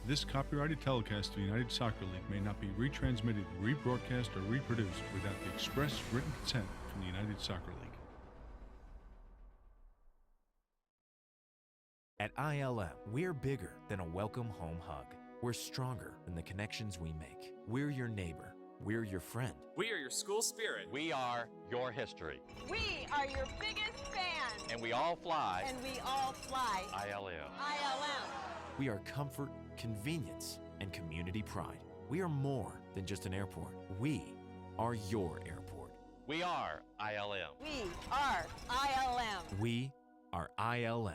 This copyrighted telecast of the United Soccer League may not be retransmitted, rebroadcast, or reproduced without the express written consent from the United Soccer League. At ILM, we're bigger than a welcome home hug. We're stronger than the connections we make. We're your neighbor. We're your friend. We are your school spirit. We are your history. We are your biggest fans. And we all fly. And we all fly. ILM. ILM. We are comfort, convenience, and community pride. We are more than just an airport. We are your airport. We are ILM. We are ILM. We are ILM.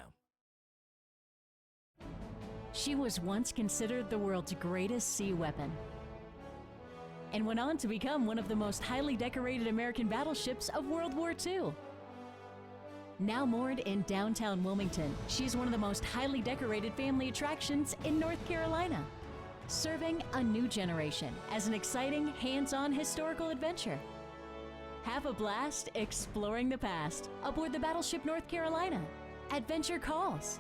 She was once considered the world's greatest sea weapon and went on to become one of the most highly decorated American battleships of World War II. Now moored in downtown Wilmington, she's one of the most highly decorated family attractions in North Carolina, serving a new generation as an exciting, hands-on historical adventure. Have a blast exploring the past aboard the Battleship North Carolina. Adventure calls.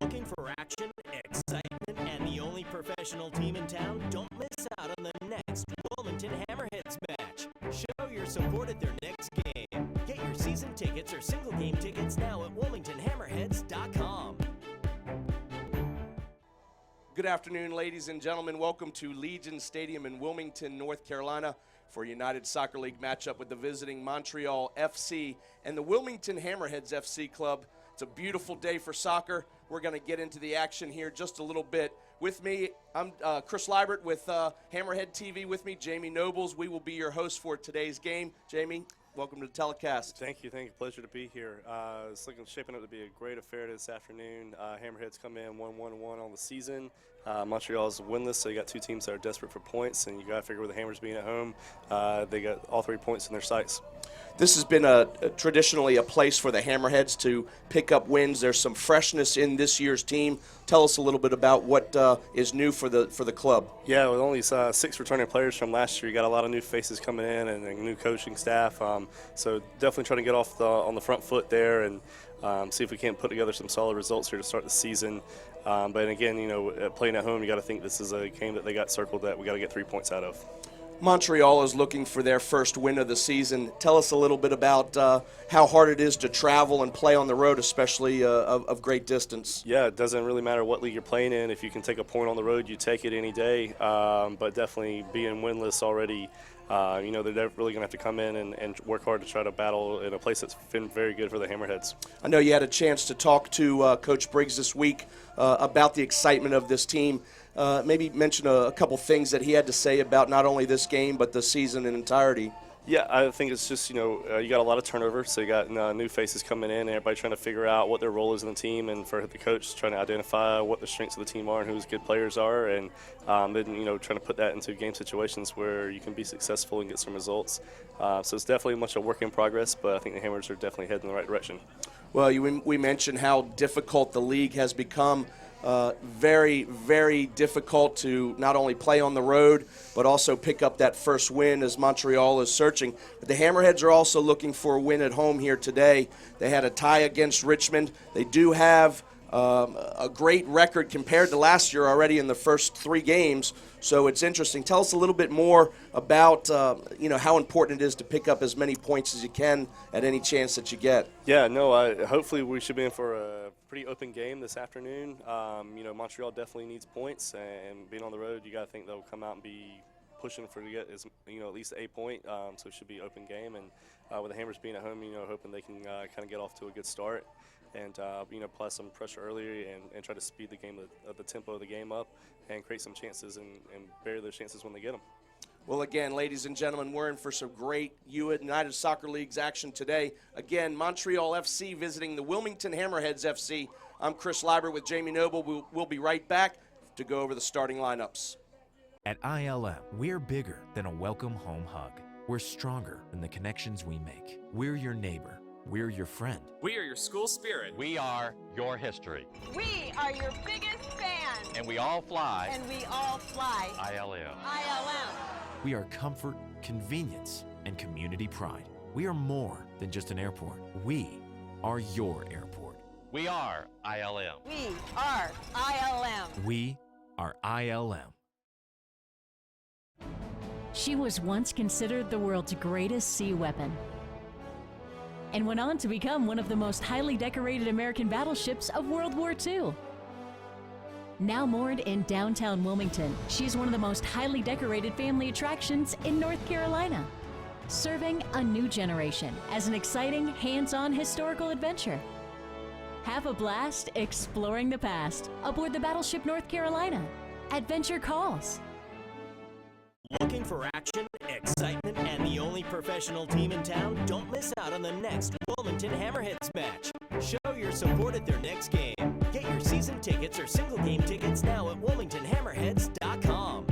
Looking for action, excitement, and the only professional team in town? Don't miss out on the next Wilmington Hammerheads match. Show your support at their next game. Get your season tickets or single game tickets now at WilmingtonHammerheads.com. Good afternoon, ladies and gentlemen. Welcome to Legion Stadium in Wilmington, North Carolina for a United Soccer League matchup with the visiting Montreal FC and the Wilmington Hammerheads FC club. It's a beautiful day for soccer. We're going to get into the action here just a little bit. With me, I'm Chris Liebert with Hammerhead TV. With me, Jamie Nobles. We will be your host for today's game. Jamie, welcome to the telecast. Thank you. Pleasure to be here. It's shaping up to be a great affair this afternoon. Hammerheads come in 1-1-1 on the season. Montreal's winless, so you got two teams that are desperate for points, and you got to figure with the Hammers being at home, they got all 3 points in their sights. This has been traditionally a place for the Hammerheads to pick up wins. There's some freshness in this year's team. Tell us a little bit about what is new for the club. Yeah, with only 6 returning players from last year, you got a lot of new faces coming in and a new coaching staff. So definitely trying to get off on the front foot there and see if we can't put together some solid results here to start the season. But again, playing at home, you got to think this is a game that they got circled that we got to get 3 points out of. Montreal is looking for their first win of the season. Tell us a little bit about how hard it is to travel and play on the road, especially of great distance. Yeah, it doesn't really matter what league you're playing in. If you can take a point on the road, you take it any day. But definitely being winless already, they're really going to have to come in and work hard to try to battle in a place that's been very good for the Hammerheads. I know you had a chance to talk to Coach Briggs this week about the excitement of this team. Maybe mention a couple things that he had to say about not only this game but the season in entirety. Yeah, I think it's just, you got a lot of turnover, so you got new faces coming in, and everybody trying to figure out what their role is in the team, and for the coach trying to identify what the strengths of the team are and who his good players are, and then, trying to put that into game situations where you can be successful and get some results. So it's definitely much a work in progress, but I think the Hammers are definitely heading in the right direction. Well, we mentioned how difficult the league has become. Very, very difficult to not only play on the road, but also pick up that first win as Montreal is searching. But the Hammerheads are also looking for a win at home here today. They had a tie against Richmond. They do have a great record compared to last year already in the first 3 games, so it's interesting. Tell us a little bit more about how important it is to pick up as many points as you can at any chance that you get. Yeah, no, hopefully we should be in for a pretty open game this afternoon. Montreal definitely needs points, and being on the road, you got to think they'll come out and be pushing for to get at least a point. So it should be an open game, and with the Hammers being at home, hoping they can kind of get off to a good start. And apply some pressure earlier and try to speed the tempo of the game up and create some chances and bury those chances when they get them. Well, again, ladies and gentlemen, we're in for some great United Soccer League's action today. Again, Montreal FC visiting the Wilmington Hammerheads FC. I'm Chris Liebert with Jamie Noble. We'll be right back to go over the starting lineups. At ILM, we're bigger than a welcome home hug. We're stronger than the connections we make. We're your neighbor. We're your friend. We are your school spirit. We are your history. We are your biggest fans. And we all fly. And we all fly. ILM. ILM. We are comfort, convenience, and community pride. We are more than just an airport. We are your airport. We are ILM. We are ILM. We are ILM. She was once considered the world's greatest sea weapon and went on to become one of the most highly decorated American battleships of World War II. Now moored in downtown Wilmington, she is one of the most highly decorated family attractions in North Carolina, serving a new generation as an exciting, hands-on historical adventure. Have a blast exploring the past aboard the battleship North Carolina. Adventure calls. Looking for action, excitement, and the only professional team in town? Don't miss out on the next Wilmington Hammerheads match. Show your support at their next game. Get your season tickets or single game tickets now at WilmingtonHammerheads.com.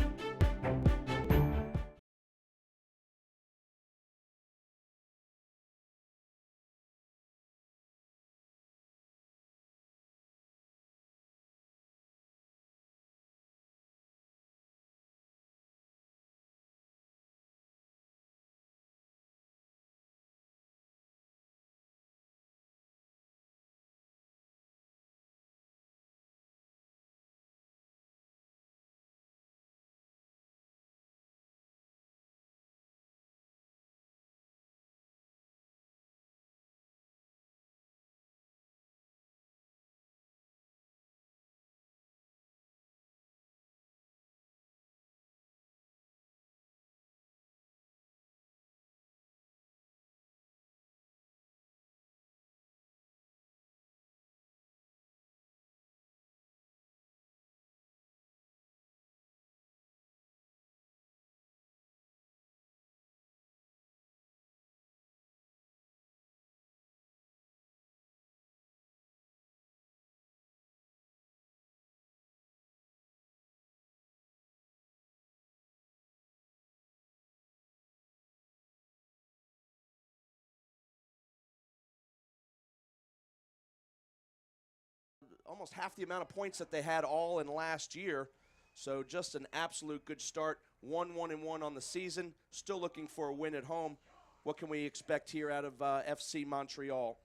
Almost half the amount of points that they had all in last year. So just an absolute good start. 1-1-1 on the season. Still looking for a win at home. What can we expect here out of FC Montreal?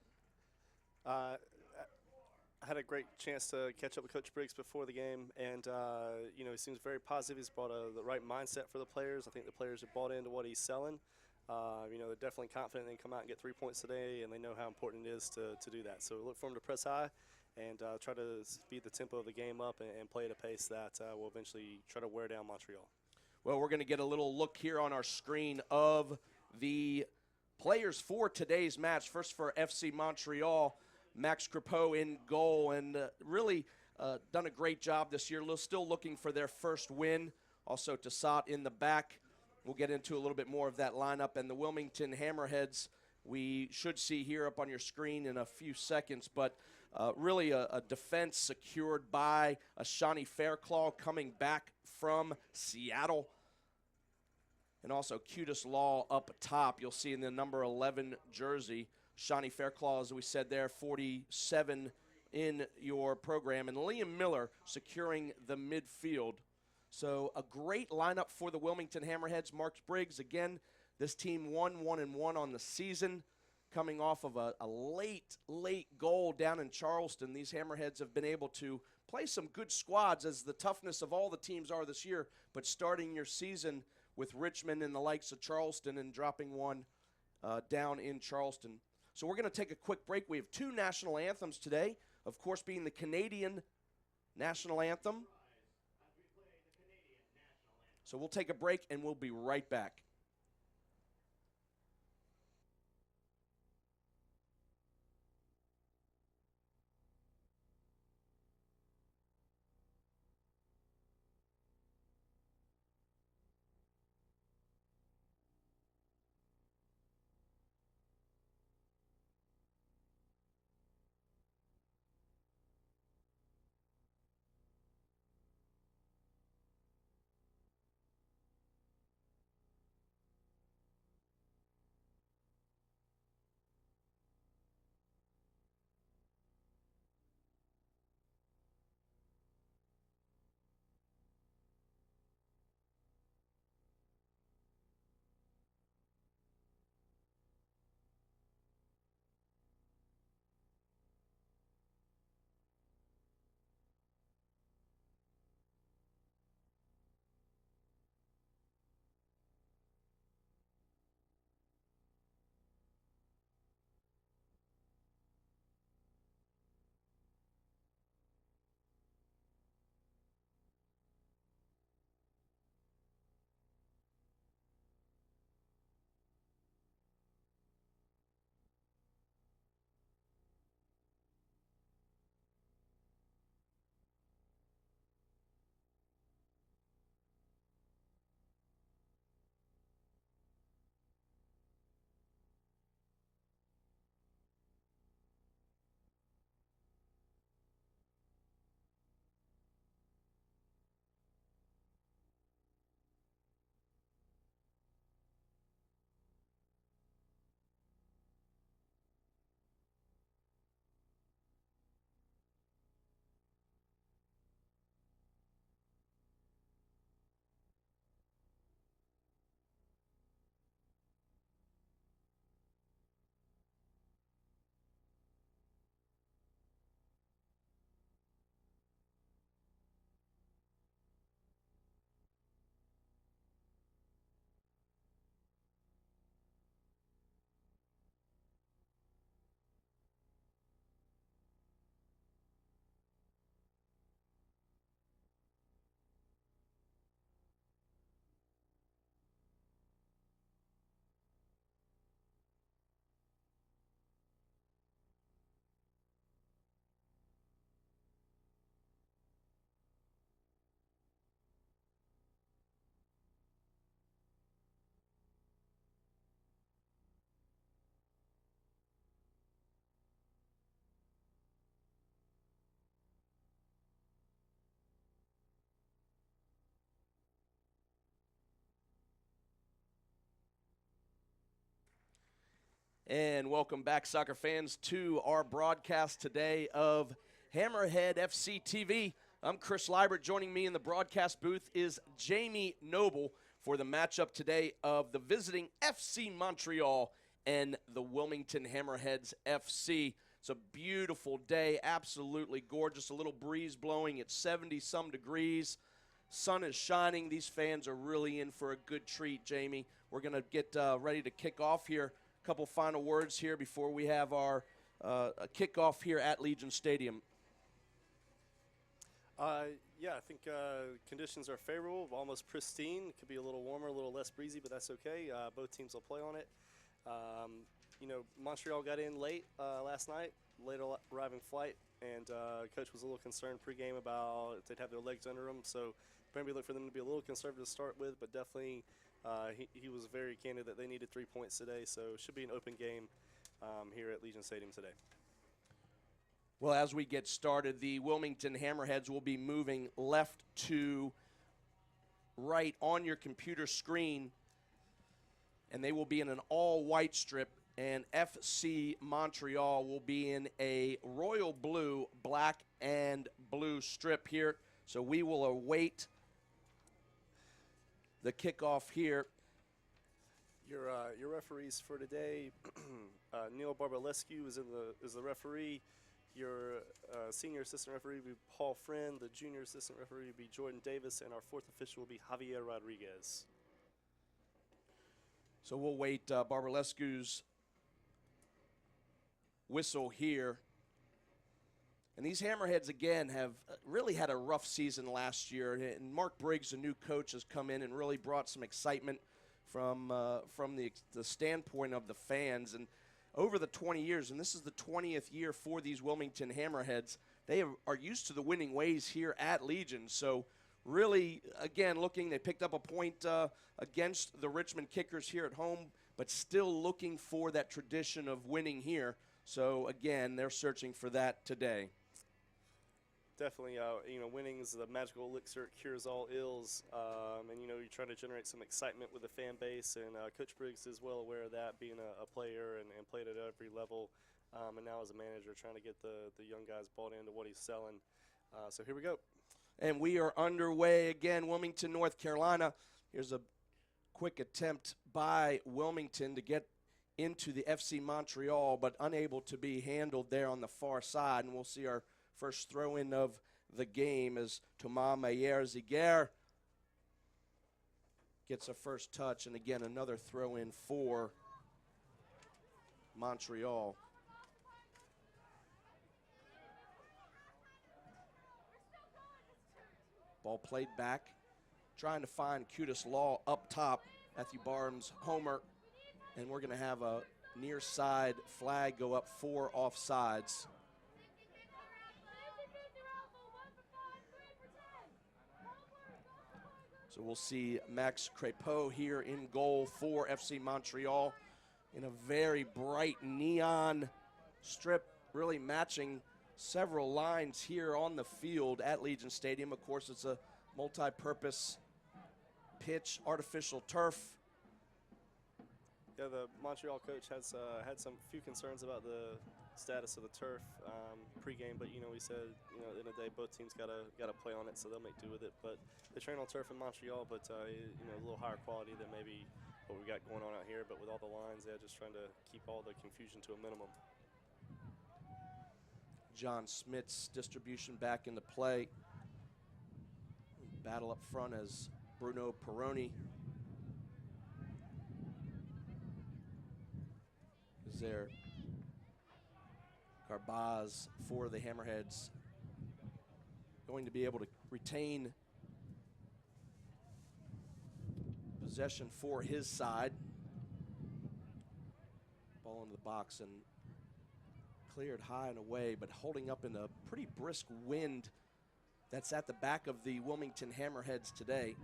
I had a great chance to catch up with Coach Briggs before the game, and you know, he seems very positive. He's brought the right mindset for the players. I think the players have bought into what he's selling. You know, they're definitely confident they can come out and get 3 points today, and they know how important it is to do that. So look for them to press high and try to speed the tempo of the game up and play at a pace that will eventually try to wear down Montreal. Well, we're going to get a little look here on our screen of the players for today's match. First for FC Montreal, Max Crepeau in goal, and really done a great job this year. Still looking for their first win. Also Tassat in the back. We'll get into a little bit more of that lineup. And the Wilmington Hammerheads we should see here up on your screen in a few seconds. But really a defense secured by a Shawnee Fairclaw coming back from Seattle. And also Cutest Law up top. You'll see in the number 11 jersey. Shawnee Fairclaw, as we said there, 47 in your program. And Liam Miller securing the midfield. So a great lineup for the Wilmington Hammerheads. Mark Briggs, again, this team 1-1-1 on the season. Coming off of a late goal down in Charleston. These Hammerheads have been able to play some good squads, as the toughness of all the teams are this year. But starting your season with Richmond and the likes of Charleston and dropping one down in Charleston. So we're going to take a quick break. We have two national anthems today, of course being the Canadian national anthem. So we'll take a break and we'll be right back. And welcome back, soccer fans, to our broadcast today of Hammerhead FC TV. I'm Chris Liebert. Joining me in the broadcast booth is Jamie Noble for the matchup today of the visiting FC Montreal and the Wilmington Hammerheads FC. It's a beautiful day, absolutely gorgeous. A little breeze blowing. It's 70-some degrees. Sun is shining. These fans are really in for a good treat, Jamie. We're going to get ready to kick off here. A couple final words here before we have our kickoff here at Legion Stadium. Yeah, I think conditions are favorable, almost pristine. It could be a little warmer, a little less breezy, but that's okay. Both teams will play on it. Montreal got in late last night, late arriving flight, and coach was a little concerned pregame about if they'd have their legs under them. So maybe look for them to be a little conservative to start with, but definitely he was very candid that they needed 3 points today. So it should be an open game here at Legion Stadium today. Well, as we get started, the Wilmington Hammerheads will be moving left to right on your computer screen, and they will be in an all-white strip, and FC Montreal will be in a royal blue, black, and blue strip here. So we will await the kickoff here. Your referees for today, Neil Barbalescu is the referee. Your senior assistant referee will be Paul Friend. The junior assistant referee will be Jordan Davis. And our fourth official will be Javier Rodriguez. So we'll wait Barbalescu's whistle here. And these Hammerheads, again, have really had a rough season last year. And Mark Briggs, the new coach, has come in and really brought some excitement from the standpoint of the fans. And over the 20 years, and this is the 20th year for these Wilmington Hammerheads, they are used to the winning ways here at Legion. So really, again, they picked up a point against the Richmond Kickers here at home, but still looking for that tradition of winning here. So, again, they're searching for that today. Definitely, winning is the magical elixir. It cures all ills. You're trying to generate some excitement with the fan base, and Coach Briggs is well aware of that, being a player and played at every level. And now as a manager, trying to get the young guys bought into what he's selling. So here we go. And we are underway again, Wilmington, North Carolina. Here's a quick attempt by Wilmington to get into the FC Montreal, but unable to be handled there on the far side. And we'll see our first throw-in of the game as Thomas Meyer-Ziger gets a first touch. And again, another throw-in for Montreal. Ball played back, trying to find Cudis Law up top. Matthew Barnes, homer, and we're going to have a near side flag go up for offsides. So we'll see Max Crépeau here in goal for FC Montreal in a very bright neon strip, really matching several lines here on the field at Legion Stadium. Of course, it's a multi-purpose pitch, artificial turf. Yeah, the Montreal coach has had few concerns about the status of the turf pregame, but he said at the end of the day both teams gotta play on it, so they'll make do with it. But they train on turf in Montreal, but a little higher quality than maybe what we got going on out here. But with all the lines, they're just trying to keep all the confusion to a minimum. John Smith's distribution back into play. Battle up front as Bruno Peroni is there. Garbaz for the Hammerheads going to be able to retain possession for his side. Ball into the box and cleared high and away, but holding up in a pretty brisk wind that's at the back of the Wilmington Hammerheads today.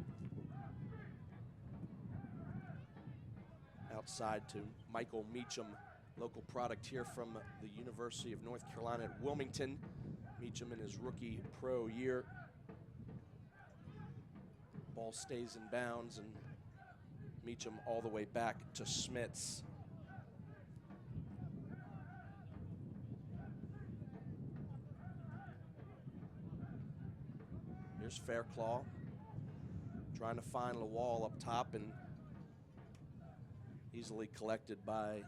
Outside to Michael Meacham, local product here from the University of North Carolina at Wilmington. Meacham in his rookie pro year. Ball stays in bounds, and Meacham all the way back to Smits. Here's Fairclaw trying to find Lawal up top and easily collected by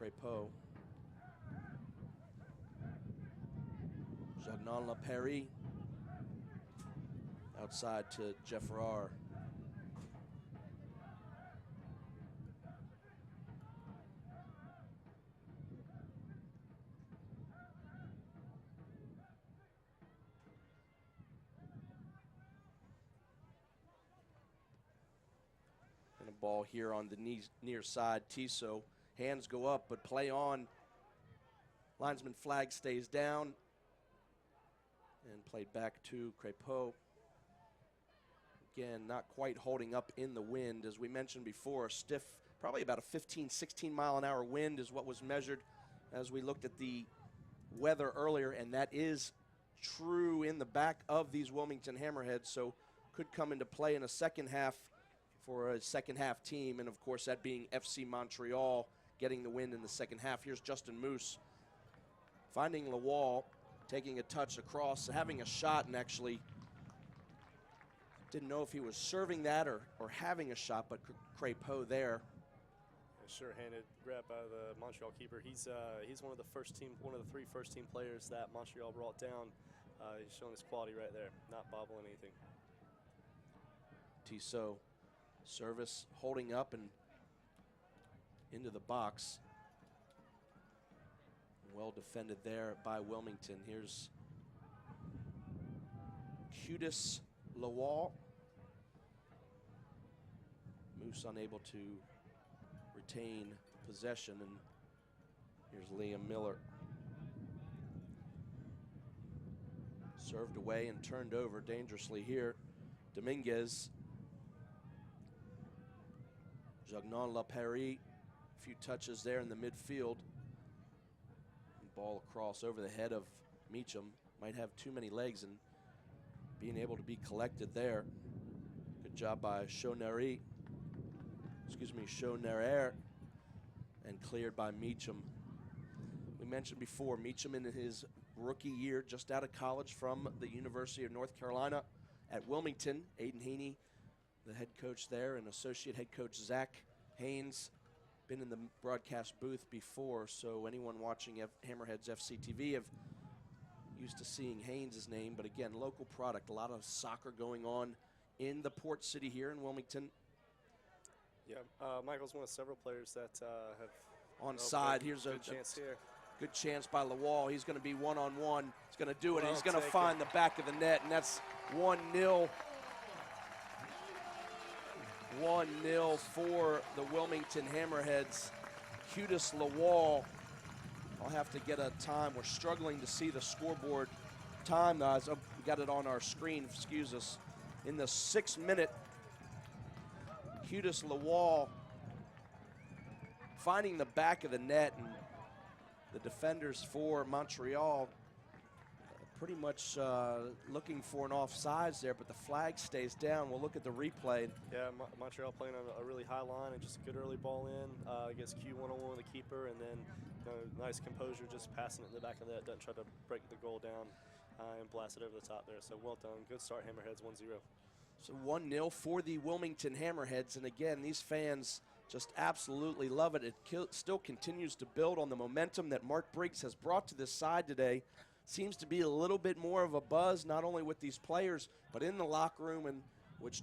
Crépeau. Jagnon LaPerry outside to Jeff Farrar. And a ball here on the near side. Tissot, hands go up, but play on. Linesman flag stays down. And played back to Crépeau. Again, not quite holding up in the wind. As we mentioned before, stiff, probably about a 15, 16 mile an hour wind is what was measured as we looked at the weather earlier, and that is true in the back of these Wilmington Hammerheads, so could come into play in a second half for a second half team, and of course that being FC Montreal getting the win in the second half. Here's Justin Moose finding Lawal, taking a touch across, having a shot, and actually didn't know if he was serving that or having a shot, but Crépeau there. A sure-handed grab by the Montreal keeper. He's one of the three first-team players that Montreal brought down. He's showing his quality right there, not bobbling anything. Tissot, service holding up and into the box. Well defended there by Wilmington. Here's Qudus Lawal. Moose unable to retain possession, and here's Liam Miller. Served away and turned over dangerously here. Dominguez. Jagnon LaPerry, a few touches there in the midfield. And ball across over the head of Meacham. Might have too many legs and being able to be collected there. Good job by Chaunerer, and cleared by Meacham. We mentioned before, Meacham in his rookie year, just out of college from the University of North Carolina at Wilmington. Aiden Heaney, the head coach there, and associate head coach Zach Haynes, been in the broadcast booth before, so anyone watching Hammerheads FC TV have used to seeing Haynes' name, but again, local product, a lot of soccer going on in the port city here in Wilmington. Yeah, Michael's one of several players that have onside. Here's a chance here. Good chance by Lawal. He's going to be one-on-one. He's going to do it. He's going to find the back of the net, and that's 1-0. 1-0 for the Wilmington Hammerheads. Qudus Lawal. I'll have to get a time. We're struggling to see the scoreboard time, guys. Oh, we got it on our screen. Excuse us. In the 6th minute, Qudus Lawal finding the back of the net, and the defenders for Montreal pretty much looking for an offsides there, but the flag stays down. We'll look at the replay. Yeah, Montreal playing on a really high line and just a good early ball in. Gets Q one-on-one with the keeper, and then nice composure, just passing it in the back of that. Doesn't try to break the goal down and blast it over the top there. So well done. Good start, Hammerheads, 1-0. So 1-0 for the Wilmington Hammerheads. And again, these fans just absolutely love it. It still continues to build on the momentum that Mark Briggs has brought to this side today. Seems to be a little bit more of a buzz, not only with these players, but in the locker room, and which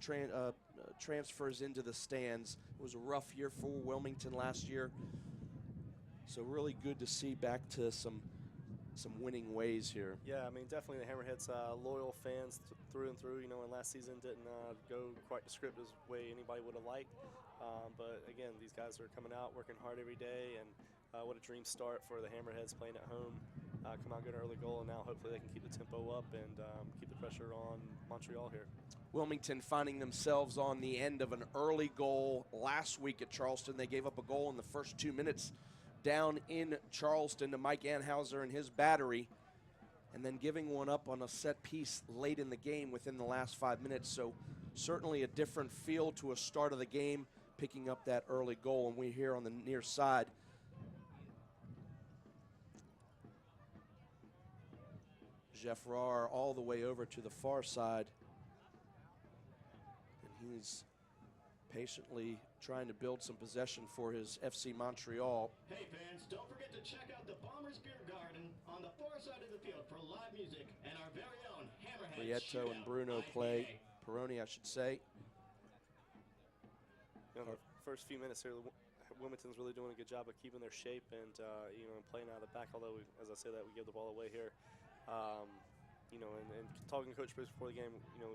transfers into the stands. It was a rough year for Wilmington last year. So really good to see back to some winning ways here. Yeah, I mean, definitely the Hammerheads loyal fans through and through. And last season didn't go quite the script as way anybody would have liked. But again, these guys are coming out, working hard every day, and what a dream start for the Hammerheads playing at home. Come out, get an early goal, and now hopefully they can keep the tempo up and keep the pressure on Montreal here. Wilmington finding themselves on the end of an early goal last week at Charleston. They gave up a goal in the first 2 minutes down in Charleston to Mike Anhauser and his battery, and then giving one up on a set piece late in the game within the last 5 minutes. So certainly a different feel to a start of the game, picking up that early goal. And we're here on the near side. Jeff Rahr all the way over to the far side. And he's patiently trying to build some possession for his FC Montreal. Hey fans, don't forget to check out the Bombers Beer Garden on the far side of the field for live music and our very own Hammerheads Prieto and Bruno play. Peroni, I should say. You know, the first few minutes here, Wilmington's really doing a good job of keeping their shape and playing out of the back. Although, as I say that, we give the ball away here. And talking to Coach Bruce before the game, we're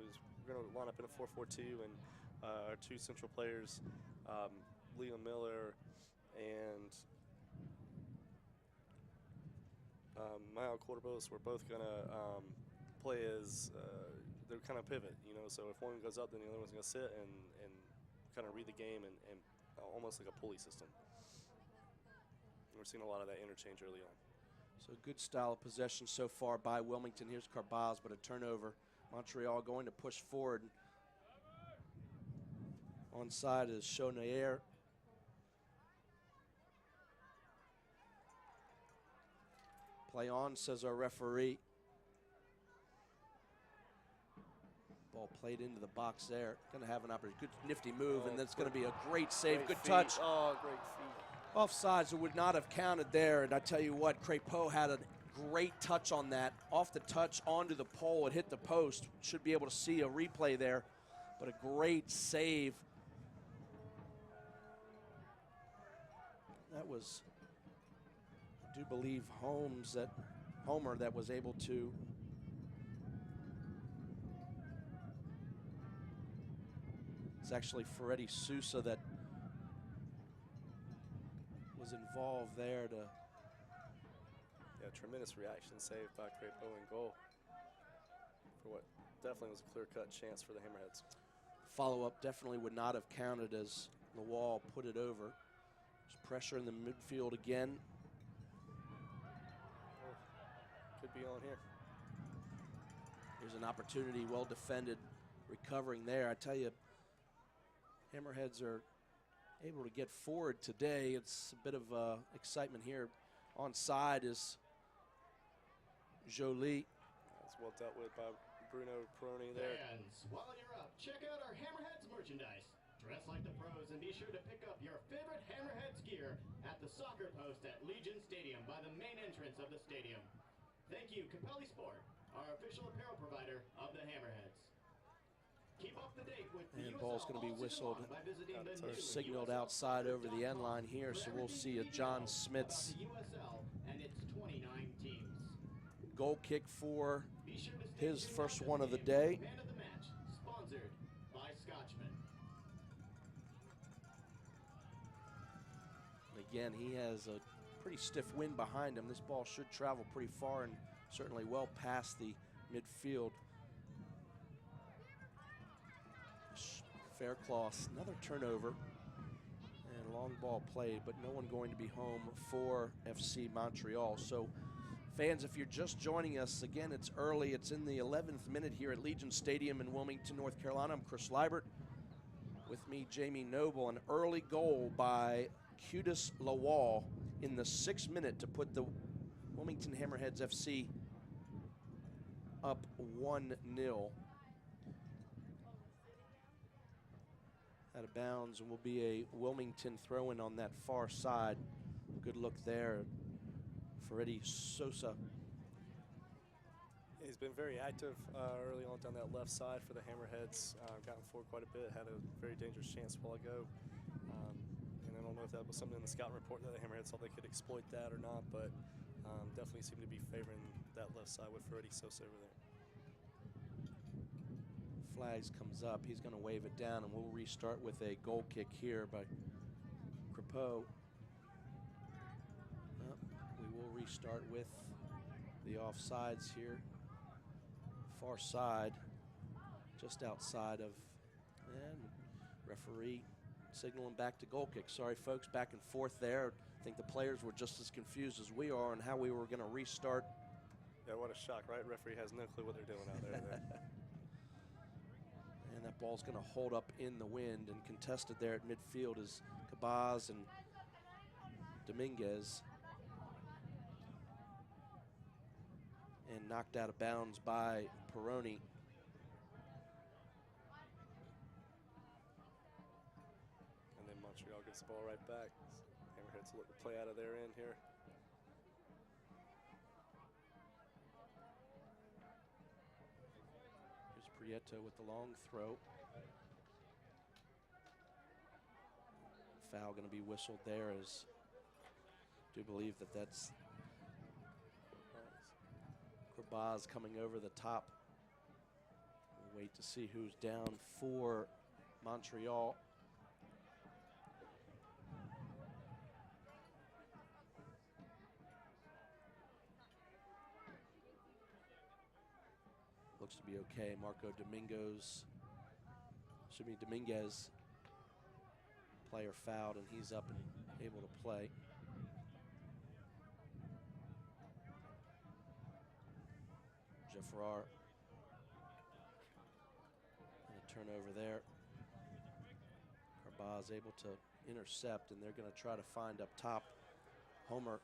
going to line up in a 4-4-2, and our two central players, Liam Miller and Mayo Quarterbos, we're both going to play as they're kind of pivot. So if one goes up, then the other one's going to sit and kind of read the game and almost like a pulley system. And we're seeing a lot of that interchange early on. So good style of possession so far by Wilmington. Here's Carbaz, but a turnover. Montreal going to push forward. Onside is Chaunaire. Play on, says our referee. Ball played into the box there. Going to have an opportunity. Good nifty move, and that's going to be a great save. Good touch. Oh, great feet. Offsides, it would not have counted there. And I tell you what, Crépeau had a great touch on that. Off the touch, onto the pole. It hit the post. Should be able to see a replay there. But a great save. That was, I do believe, Homer that was able to. It's actually Ferretti Sousa that was involved there to. Yeah, tremendous reaction save by Crépeau in goal for what definitely was a clear-cut chance for the Hammerheads. Follow-up definitely would not have counted as Lawal put it over. There's pressure in the midfield again. Oh, could be on here. There's an opportunity, well defended, recovering there. I tell you, Hammerheads are able to get forward today. It's a bit of excitement here. Onside is Jolie. That's well dealt with by Bruno Peroni there. Fans, while you're up, check out our Hammerheads merchandise. Dress like the pros and be sure to pick up your favorite Hammerheads gear at the soccer post at Legion Stadium by the main entrance of the stadium. Thank you, Capelli Sport, our official apparel provider of the Hammerheads. Keep up to date with the And ball's going to be whistled or signaled USL outside over the end line here, so we'll see a John Smits USL and its 29 teams. goal kick for his first one of the day. Man of the match, sponsored by Scotchman. Again, he has a pretty stiff wind behind him. This ball should travel pretty far and certainly well past the midfield. Faircloth, another turnover and long ball played, but no one going to be home for FC Montreal. So fans, if you're just joining us, again, it's early. It's in the 11th minute here at Legion Stadium in Wilmington, North Carolina. I'm Chris Liebert. With me, Jamie Noble. An early goal by Qudus Lawal in the 6th minute to put the Wilmington Hammerheads FC up 1-0. Out of bounds, and will be a Wilmington throw-in on that far side. Good look there. Ferretti Sosa. He's been very active early on down that left side for the Hammerheads. Gotten forward quite a bit, had a very dangerous chance a while ago. And I don't know if that was something in the scouting report that the Hammerheads thought they could exploit that or not, but definitely seemed to be favoring that left side with Ferretti Sosa over there. Flags comes up. He's going to wave it down, and we'll restart with a goal kick here by Crépeau. We will restart with the offsides here. Far side, just outside of, and referee signaling back to goal kick. Sorry, folks, back and forth there. I think the players were just as confused as we are on how we were going to restart. Yeah, what a shock, right? Referee has no clue what they're doing out there. And that ball's going to hold up in the wind, and contested there at midfield is Cabaz and Dominguez. and knocked out of bounds by Peroni. And then Montreal gets the ball right back. Hammerheads look to play out of their end here. Here's Prieto with the long throw. Foul going to be whistled there, as I do believe that that's Corbaz coming over the top. We'll wait to see who's down for Montreal. Looks to be okay. Marco Dominguez, player fouled, and he's up and able to play. Jafrar. And a turnover there. Carbaz able to intercept, and they're going to try to find up top Homer.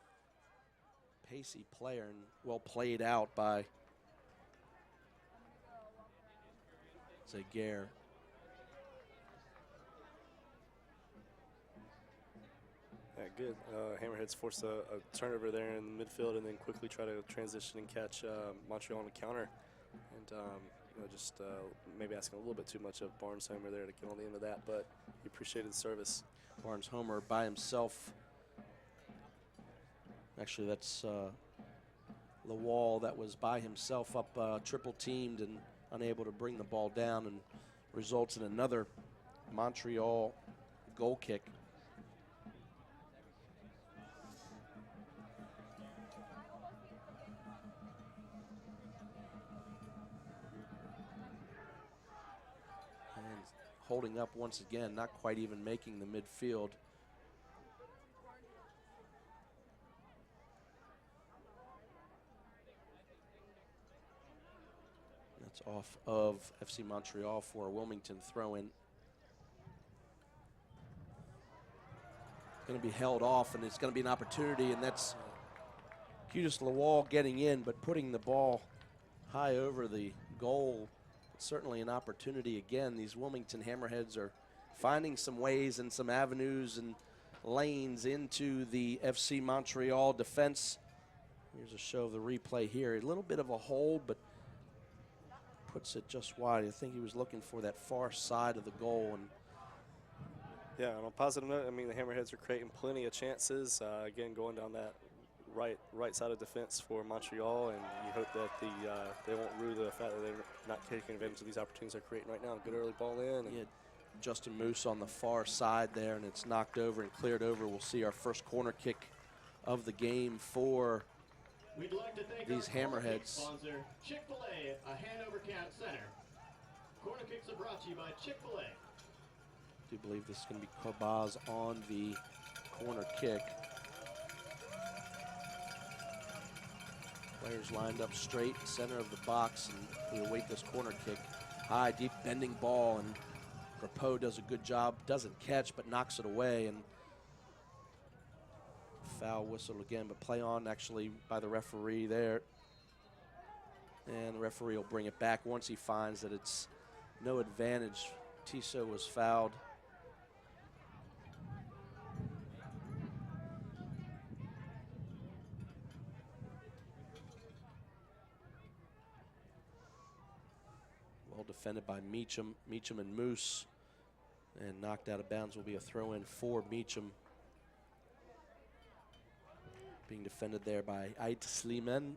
Pacey player, and well played out by Zaguer. Yeah, good. Hammerheads force a turnover there in the midfield, and then quickly try to transition and catch Montreal on the counter. And just maybe asking a little bit too much of Barnes Homer there to get on the end of that, but he appreciated the service. Barnes Homer by himself. Actually, that's Lawal that was by himself up triple teamed and unable to bring the ball down, and results in another Montreal goal kick. And holding up once again, not quite even making the midfield. That's off of FC Montreal for a Wilmington throw-in. Going to be held off, and it's going to be an opportunity, and that's Qudus Lawal getting in, but putting the ball high over the goal. It's certainly an opportunity again. These Wilmington Hammerheads are finding some ways and some avenues and lanes into the FC Montreal defense. Here's a show of the replay here. A little bit of a hold, but puts it just wide. I think he was looking for that far side of the goal. And yeah, on a positive note, I mean, the Hammerheads are creating plenty of chances. Again, going down that right side of defense for Montreal, and you hope that they won't rue the fact that they're not taking advantage of these opportunities they're creating right now. Good early ball in. And Justin Moose on the far side there, and it's knocked over and cleared over. We'll see our first corner kick of the game for We'd like to thank these our corner kick Hammerheads. sponsor, Chick-fil-A, a Hanover County Center. Corner kicks are brought to you by Chick-fil-A. I do believe this is going to be Corbaz on the corner kick. Players lined up straight, center of the box, and we await this corner kick. High, deep bending ball, and Grapeau does a good job. Doesn't catch, but knocks it away. And foul whistle again, but play on actually by the referee there. And the referee will bring it back once he finds that it's no advantage. Tissot was fouled. Well defended by Meacham. Meacham and Moose. And knocked out of bounds will be a throw-in for Meacham. Being defended there by Ait Sliman.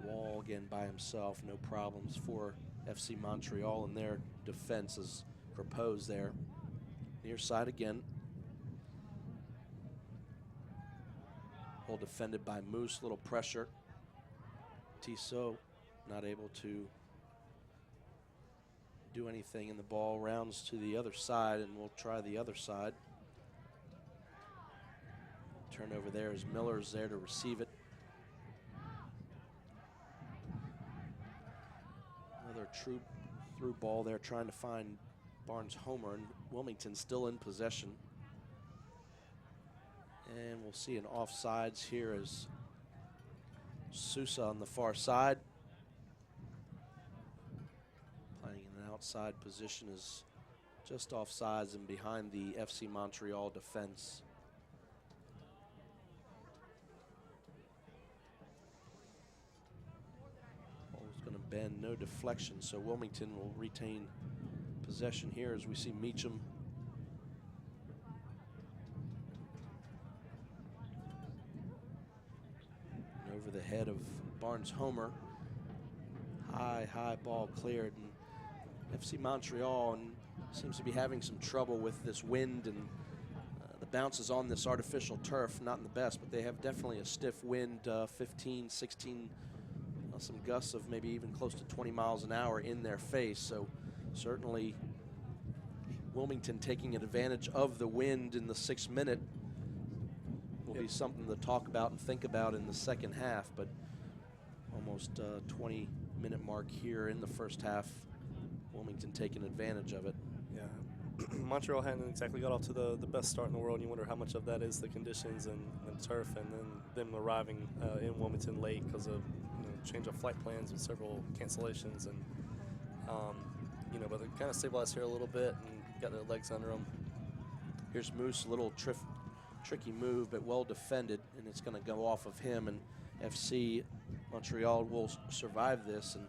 Wall again by himself, no problems for FC Montreal in their defense as proposed there. Near side again. Well defended by Moose, little pressure. Tissot not able to do anything, and the ball rounds to the other side, and we'll try the other side. Turnover there as Miller's there to receive it. Another true through ball there trying to find Barnes Homer, and Wilmington still in possession. And we'll see an offsides here as Sousa on the far side. Playing in an outside position is just offsides and behind the FC Montreal defense. Ball's going to bend, no deflection, so Wilmington will retain possession here as we see Meacham over the head of Barnes-Homer. High ball cleared, and FC Montreal seems to be having some trouble with this wind, and the bounces on this artificial turf, not in the best, but they have definitely a stiff wind, 15, 16, some gusts of maybe even close to 20 miles an hour in their face. So certainly Wilmington taking advantage of the wind in the 6th minute will be something to talk about and think about in the second half, but almost 20-minute mark here in the first half, Wilmington taking advantage of it. Yeah, Montreal hadn't exactly got off to the best start in the world. You wonder how much of that is the conditions and turf, and then them arriving in Wilmington late because of change of flight plans with several cancellations, and but they kind of stabilized here a little bit and got their legs under them. Here's Moose, a little tricky move, but well defended, and it's going to go off of him, and FC Montreal will survive this. And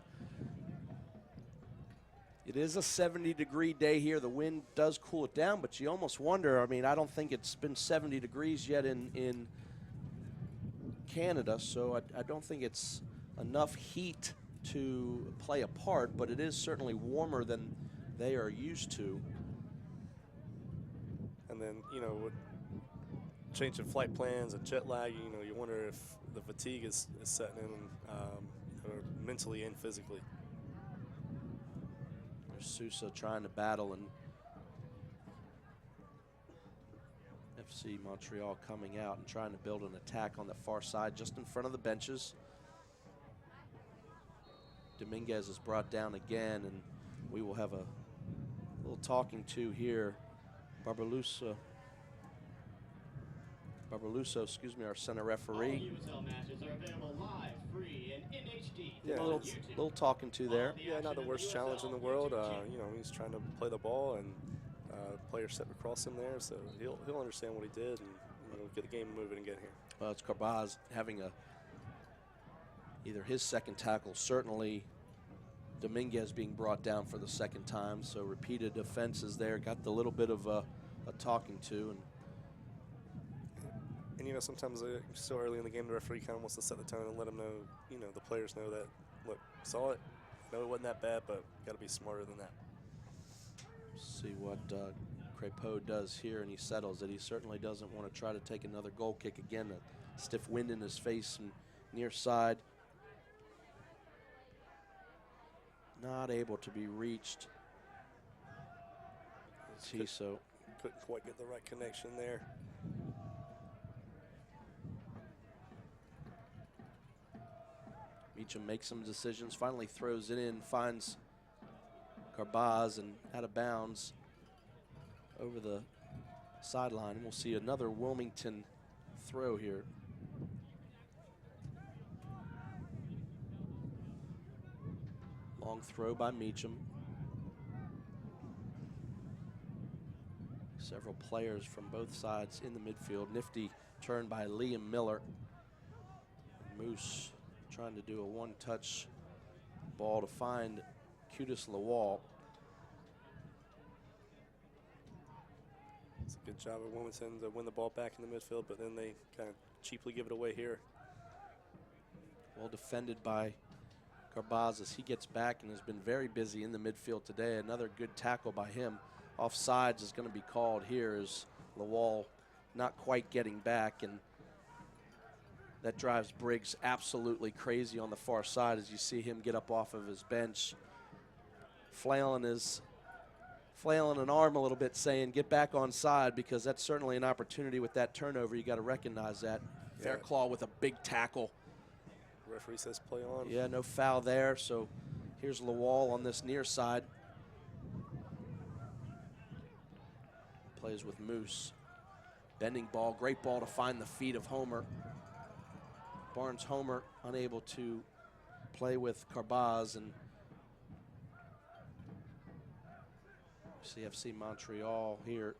it is a 70-degree day here. The wind does cool it down, but you almost wonder, I mean, I don't think it's been 70 degrees yet in Canada, so I don't think it's enough heat to play a part, but it is certainly warmer than they are used to. And then, with change in flight plans and jet lag, you wonder if the fatigue is setting in mentally and physically. There's Sousa trying to battle, and FC Montreal coming out and trying to build an attack on the far side just in front of the benches. Dominguez is brought down again, and we will have a little talking to here. Barbaluso, excuse me, our center referee. All USL matches are available live, free, and in HD. Yeah, a little talking to there. Yeah, not the worst challenge in the world. He's trying to play the ball, and player set across him there, so he'll understand what he did and get the game moving and get here. Well, it's Carbaz having either his second tackle, certainly Dominguez being brought down for the second time, so repeated offenses there. Got the little bit of a talking to, and sometimes so early in the game, the referee kind of wants to set the tone and let them know, the players know that, look, saw it, no, it wasn't that bad, but got to be smarter than that. See what Crépeau does here, and he settles it. He certainly doesn't want to try to take another goal kick again. A stiff wind in his face and near side. Not able to be reached. Tiso couldn't quite get the right connection there. Meacham makes some decisions, finally throws it in, finds Carbaz, and out of bounds over the sideline. We'll see another Wilmington throw here. Long throw by Meacham. Several players from both sides in the midfield. Nifty turn by Liam Miller. Moose trying to do a one-touch ball to find Qudus Lawal. It's a good job of Wilmington to win the ball back in the midfield, but then they kind of cheaply give it away here. Well defended by Carbaz as he gets back and has been very busy in the midfield today. Another good tackle by him. Offsides is going to be called here as Lawal not quite getting back, and that drives Briggs absolutely crazy on the far side as you see him get up off of his bench, flailing an arm a little bit, saying get back on side, because that's certainly an opportunity with that turnover. You got to recognize that. Yeah. Fairclough with a big tackle. Referee says play on. Yeah, no foul there. So here's Lawal on this near side. Plays with Moose. Bending ball, great ball to find the feet of Homer. Barnes Homer unable to play with Carbaz, and CFC Montreal here.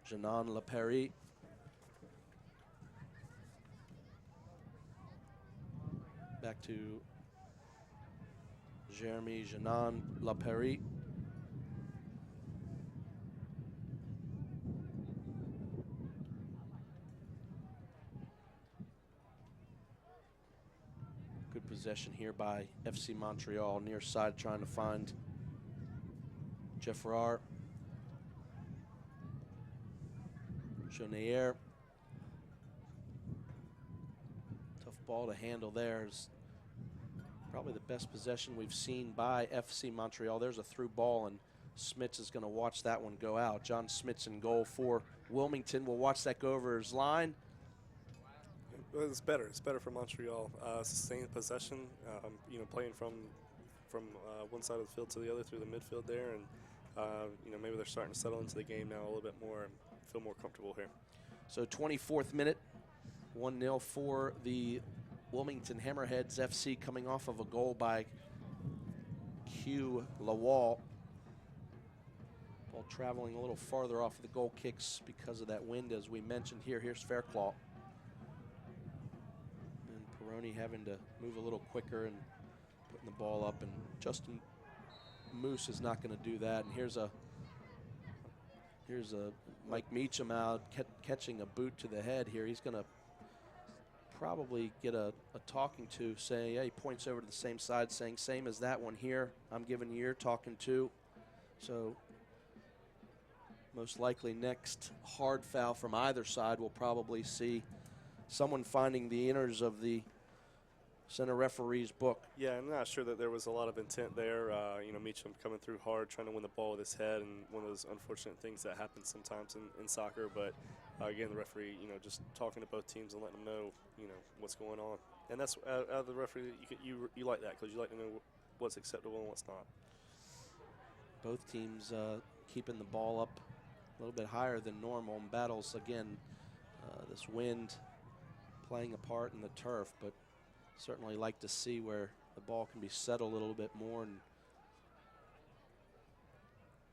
Janan Laperi. Back to Jeremy Janan Laperi. Good possession here by FC Montreal, near side trying to find Jeffrar. Jonayer. Tough ball to handle there. Is probably the best possession we've seen by FC Montreal. There's a through ball, and Smits is going to watch that one go out. John Smits in goal for Wilmington. We'll watch that go over his line. It's better. It's better for Montreal. Sustained possession, you know, playing from one side of the field to the other through the midfield there, and you know, maybe they're starting to settle into the game now a little bit more and feel more comfortable here. So 24th minute, 1-0 for the Wilmington Hammerheads FC, coming off of a goal by Q Lawal. Ball traveling a little farther off of the goal kicks because of that wind, as we mentioned here. Here's Fairclough. And Peroni having to move a little quicker and putting the ball up, and Justin Moose is not going to do that. And here's a Mike Meacham out catching a boot to the head here. He's going to probably get a talking to, saying, yeah, he points over to the same side saying, same as that one here. I'm giving you your talking to. So most likely next hard foul from either side, we'll probably see someone finding the inners of the center referee's book. Yeah, I'm not sure that there was a lot of intent there. You know, Meacham coming through hard, trying to win the ball with his head, and one of those unfortunate things that happens sometimes in soccer. But again, the referee, you know, just talking to both teams and letting them know, you know, what's going on. And that's out of the referee, you like that, because you like to know what's acceptable and what's not. Both teams keeping the ball up a little bit higher than normal, and battles again. This wind playing a part in the turf, but certainly like to see where the ball can be settled a little bit more. And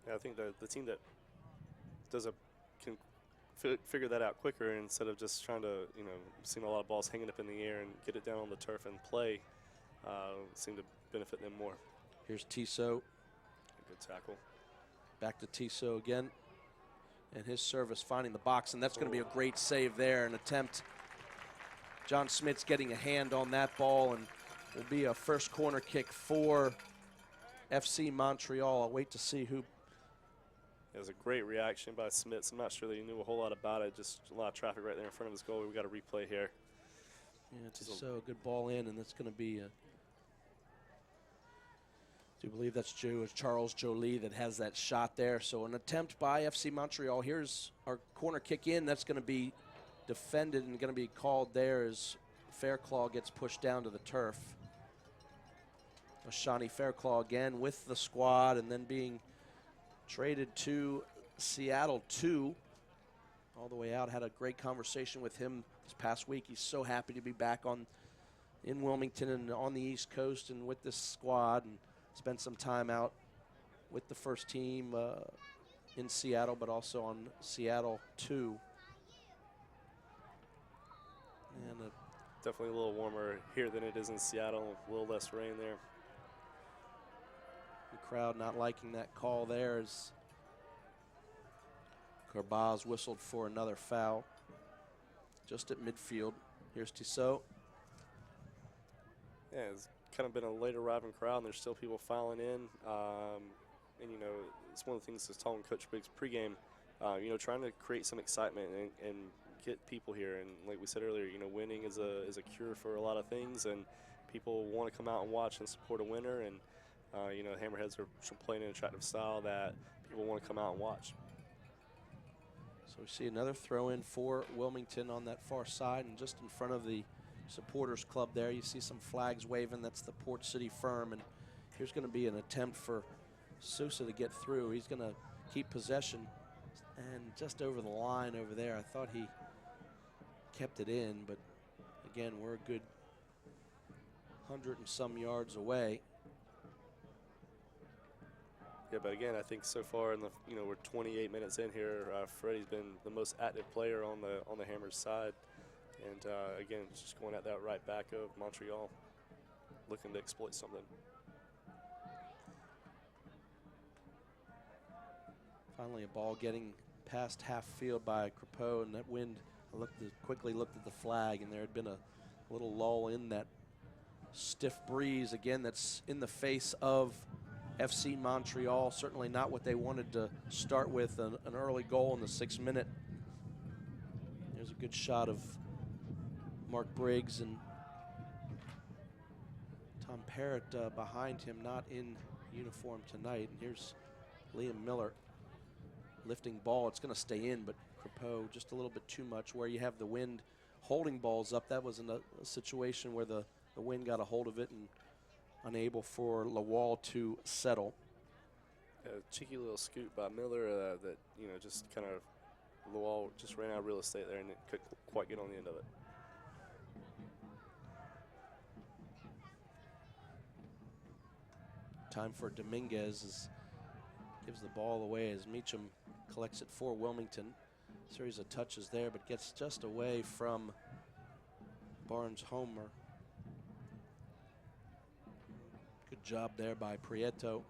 yeah, I think the team that can figure that out quicker, instead of just trying to, you know, seeing a lot of balls hanging up in the air and get it down on the turf and play, seem to benefit them more. Here's Tissot. Good tackle. Back to Tissot again. And his service finding the box, and that's going to be a great save there. An attempt. John Smits getting a hand on that ball, and will be a first corner kick for FC Montreal. I'll wait to see who. It was a great reaction by Smits. I'm not sure that he knew a whole lot about it. Just a lot of traffic right there in front of his goal. We've got a replay here. Yeah, so a good ball in, and that's going to be a. I do believe that's Charles Jolie that has that shot there. So an attempt by FC Montreal. Here's our corner kick in. That's going to be defended and going to be called there as Fairclough gets pushed down to the turf. Shani Fairclough again with the squad, and then being traded to Seattle 2. All the way out. Had a great conversation with him this past week. He's so happy to be back in Wilmington and on the East Coast and with this squad, and spent some time out with the first team in Seattle, but also on Seattle 2. And definitely a little warmer here than it is in Seattle. A little less rain there. The crowd not liking that call there as Carbaz whistled for another foul just at midfield. Here's Tissot. Yeah, it's kind of been a late arriving crowd, and there's still people filing in. And, you know, it's one of the things that's telling Coach Biggs pregame, you know, trying to create some excitement and get people here. And like we said earlier, you know, winning is a cure for a lot of things, and people want to come out and watch and support a winner. And, you know, Hammerheads are playing an attractive style that people want to come out and watch. So we see another throw in for Wilmington on that far side, and just in front of the supporters club there, you see some flags waving. That's the Port City firm, and here's going to be an attempt for Sousa to get through. He's going to keep possession. And just over the line over there, I thought he kept it in, but again, we're a good 100 and some yards away. Yeah, but again, I think so far in the we're 28 minutes in here. Freddie's been the most active player on the Hammers side, and again, just going at that right back of Montreal, looking to exploit something. Finally, a ball getting past half field by Crepeau, and that wind. I quickly looked at the flag, and there had been a little lull in that stiff breeze. Again, that's in the face of FC Montreal. Certainly not what they wanted to start with, an early goal in the 6th minute. There's a good shot of Mark Briggs and Tom Parrott behind him, not in uniform tonight. And here's Liam Miller lifting ball. It's going to stay in, but Crepeau just a little bit too much. Where you have the wind holding balls up, that was in a situation where the wind got a hold of it and unable for Lawal to settle. A cheeky little scoop by Miller that just kind of Lawal just ran out of real estate there and it couldn't quite get on the end of it. Time for Dominguez gives the ball away as Meacham collects it for Wilmington. Series of touches there, but gets just away from Barnes Homer. Good job there by Prieto.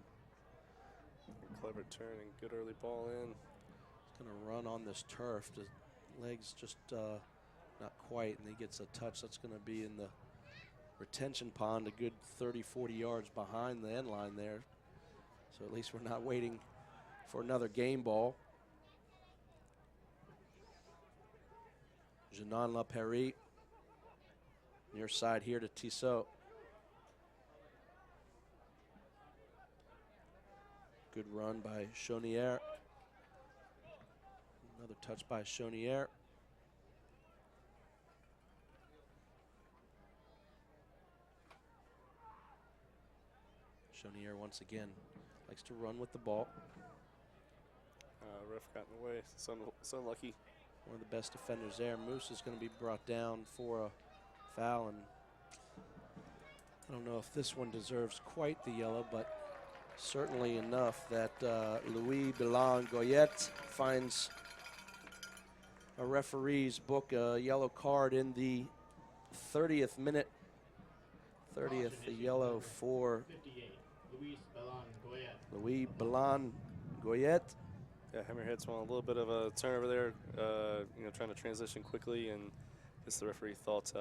Clever turn and good early ball in. He's going to run on this turf. The legs just not quite, and he gets a touch. That's going to be in the retention pond, a good 30, 40 yards behind the end line there. So at least we're not waiting for another game ball. Janan LaPerry, near side here to Tissot. Good run by Chaunière. Another touch by Chaunière. Chaunière once again likes to run with the ball. Ref got in the way, so unlucky. One of the best defenders there. Moose is going to be brought down for a foul, and I don't know if this one deserves quite the yellow, but certainly enough that Louis Bellon-Goyette finds a referee's book a yellow card in the 30th minute. 30th, the yellow for Louis Bellon-Goyette. Yeah, Hammerheads want a little bit of a turnover there, trying to transition quickly, and I guess the referee thought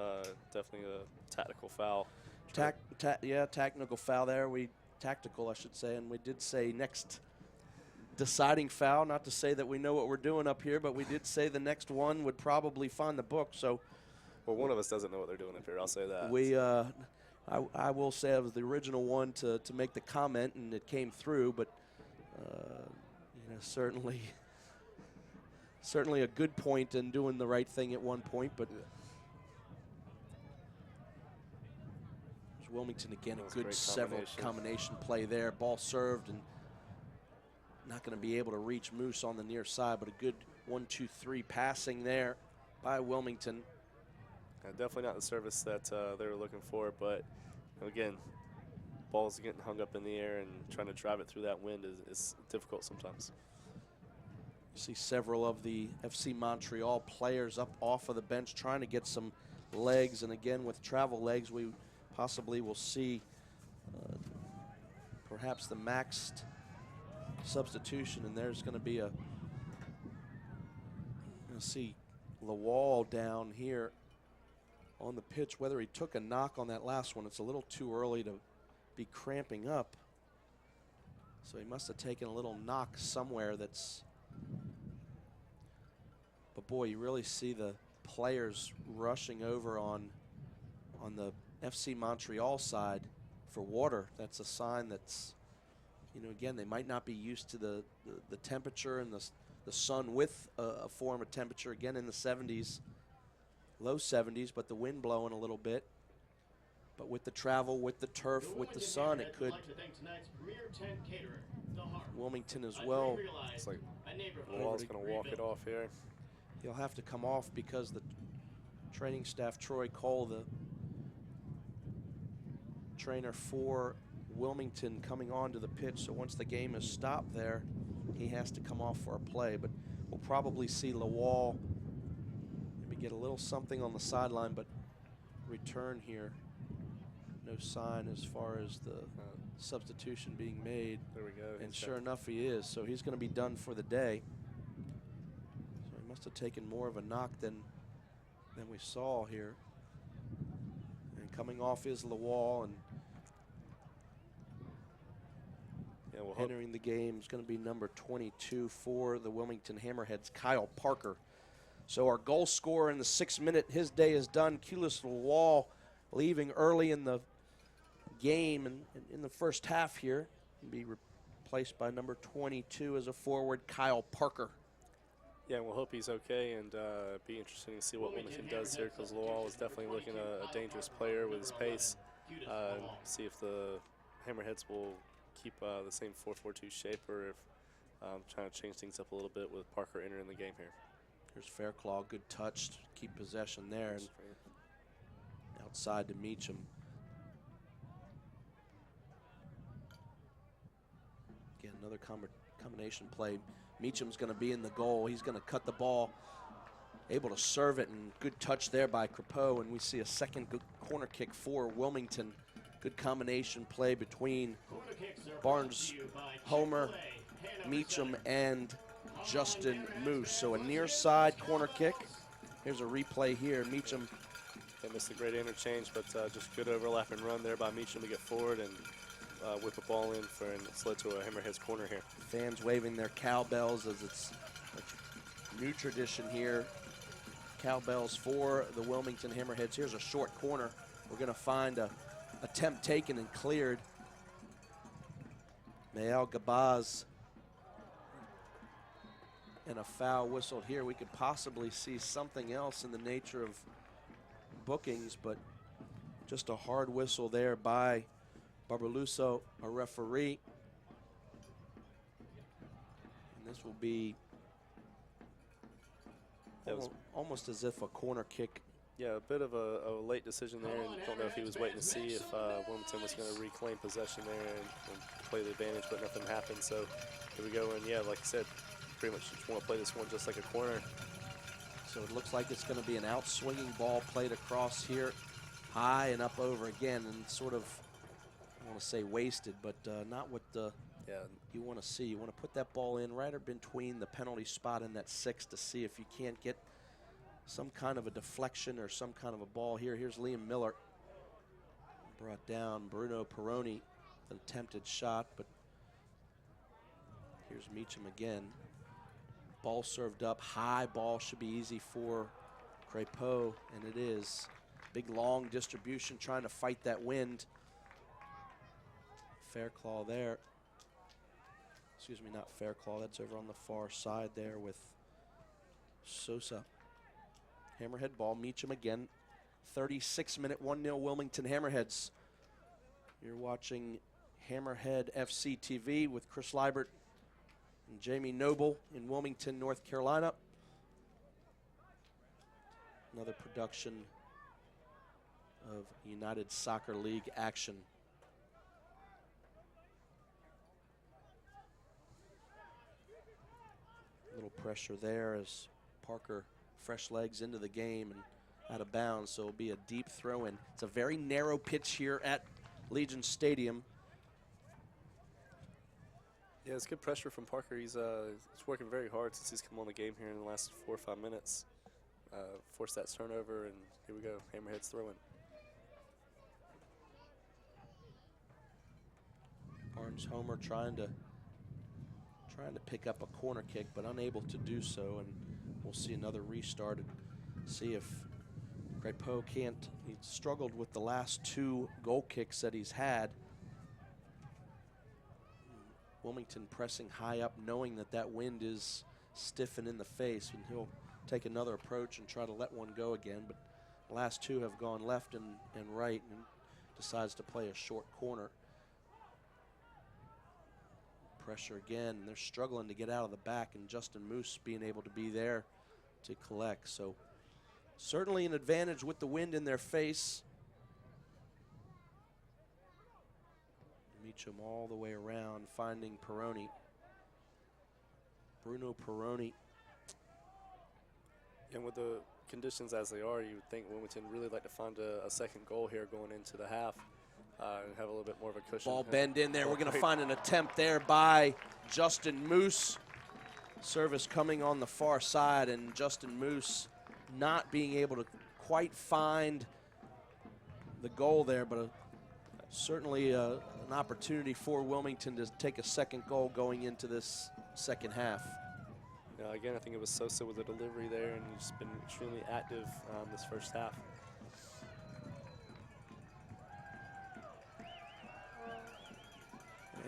definitely a tactical foul. Technical foul there. Tactical, I should say, and we did say next deciding foul. Not to say that we know what we're doing up here, but we did say the next one would probably find the book. So, well, one of us doesn't know what they're doing up here. I'll say that. I will say I was the original one to make the comment, and it came through, but. Certainly a good point in doing the right thing at one point, but Wilmington again, a good several combination play there. Ball served and not going to be able to reach Moose on the near side, but a good 1-2-3 passing there by Wilmington. Definitely not the service that they were looking for, but again, balls getting hung up in the air and trying to drive it through that wind is difficult sometimes. You see several of the FC Montreal players up off of the bench trying to get some legs, and again with travel legs we possibly will see perhaps the maxed substitution, and there's going to be you'll see Lawal down here on the pitch. Whether he took a knock on that last one, it's a little too early to be cramping up. So he must have taken a little knock somewhere that's, but boy, you really see the players rushing over on the FC Montreal side for water. That's a sign that's, again, they might not be used to the temperature and the sun with a form of temperature, again in the 70s, low 70s, but the wind blowing a little bit. But with the travel, with the turf, with the sun, it could. Wilmington as well. It's like Law's going to walk it off here. He'll have to come off because the training staff, Troy Cole, the trainer for Wilmington, coming onto the pitch. So once the game is stopped there, he has to come off for a play. But we'll probably see Lawal maybe get a little something on the sideline, but return here. No sign as far as the substitution being made. There we go. And sure enough, he is. So he's going to be done for the day. So he must have taken more of a knock than we saw here. And coming off is Lawal, and entering the game is going to be number 22 for the Wilmington Hammerheads, Kyle Parker. So our goal scorer in the 6th minute, his day is done. Kulis Lawal leaving early in the game and in the first half here. Be replaced by number 22 as a forward, Kyle Parker. Yeah, we'll hope he's okay, and be interesting to see what Wilmington does here, because Lawal is definitely looking a dangerous player with his pace. See if the Hammerheads will keep the same 4-4-2 shape, or if trying to change things up a little bit with Parker entering the game here. Here's Fairclaw, good touch, keep possession there, and outside to Meacham. Again, another combination play. Meacham's going to be in the goal. He's going to cut the ball, able to serve it, and good touch there by Crepeau, and we see a second good corner kick for Wilmington. Good combination play between Barnes, Homer, Meacham, and Justin Moose. So a near side corner kick. Here's a replay here. Meacham. They missed a great interchange, but just good overlap and run there by Meacham to get forward and whip the ball in and it's led to a Hammerheads corner here. Fans waving their cowbells as it's a new tradition here. Cowbells for the Wilmington Hammerheads. Here's a short corner. We're going to find a attempt taken and cleared. Mael Gabaz, and a foul whistled here. We could possibly see something else in the nature of bookings, but just a hard whistle there by Barbaluso, a referee. And this will be almost as if a corner kick. Yeah, a bit of a late decision there, and don't know if he was waiting to see if Wilmington was going to reclaim possession there and play the advantage, but nothing happened. So here we go, and yeah, like I said, pretty much just want to play this one just like a corner. So it looks like it's going to be an out-swinging ball played across here, high and up over again, and sort of, I want to say wasted, but not what you want to see. You want to put that ball in right between the penalty spot and that 6 to see if you can't get some kind of a deflection or some kind of a ball here. Here's Liam Miller. Brought down Bruno Peroni, an attempted shot, but here's Meacham again. Ball served up, high ball should be easy for Crepeau, and it is. Big long distribution trying to fight that wind. Fairclaw there. Excuse me, not Fairclaw, that's over on the far side there with Sosa. Hammerhead ball, Meacham again. 36-minute 1-0 Wilmington Hammerheads. You're watching Hammerhead FC TV with Chris Liebert and Jamie Noble in Wilmington, North Carolina. Another production of United Soccer League action. A little pressure there as Parker fresh legs into the game and out of bounds, so it'll be a deep throw in. It's a very narrow pitch here at Legion Stadium. Yeah, it's good pressure from Parker. He's working very hard since he's come on the game here in the last 4 or 5 minutes. Forced that turnover, and here we go, Hammerheads throwing. Barnes Homer trying to pick up a corner kick, but unable to do so, and we'll see another restart and see if Crepeau can't. He struggled with the last 2 goal kicks that he's had. Wilmington pressing high up, knowing that that wind is stiff and in the face, and he'll take another approach and try to let one go again. But the last 2 have gone left and right, and decides to play a short corner. Pressure again, and they're struggling to get out of the back, and Justin Moose being able to be there to collect. So certainly an advantage with the wind in their face. Meacham all the way around, finding Peroni. Bruno Peroni. And with the conditions as they are, you would think Wilmington really like to find a second goal here going into the half and have a little bit more of a cushion. Ball bend in there. We're going to find an attempt there by Justin Moose. Service coming on the far side, and Justin Moose not being able to quite find the goal there, but certainly an opportunity for Wilmington to take a second goal going into this second half. Yeah, again, I think it was Sosa with the delivery there, and he's been extremely active this first half.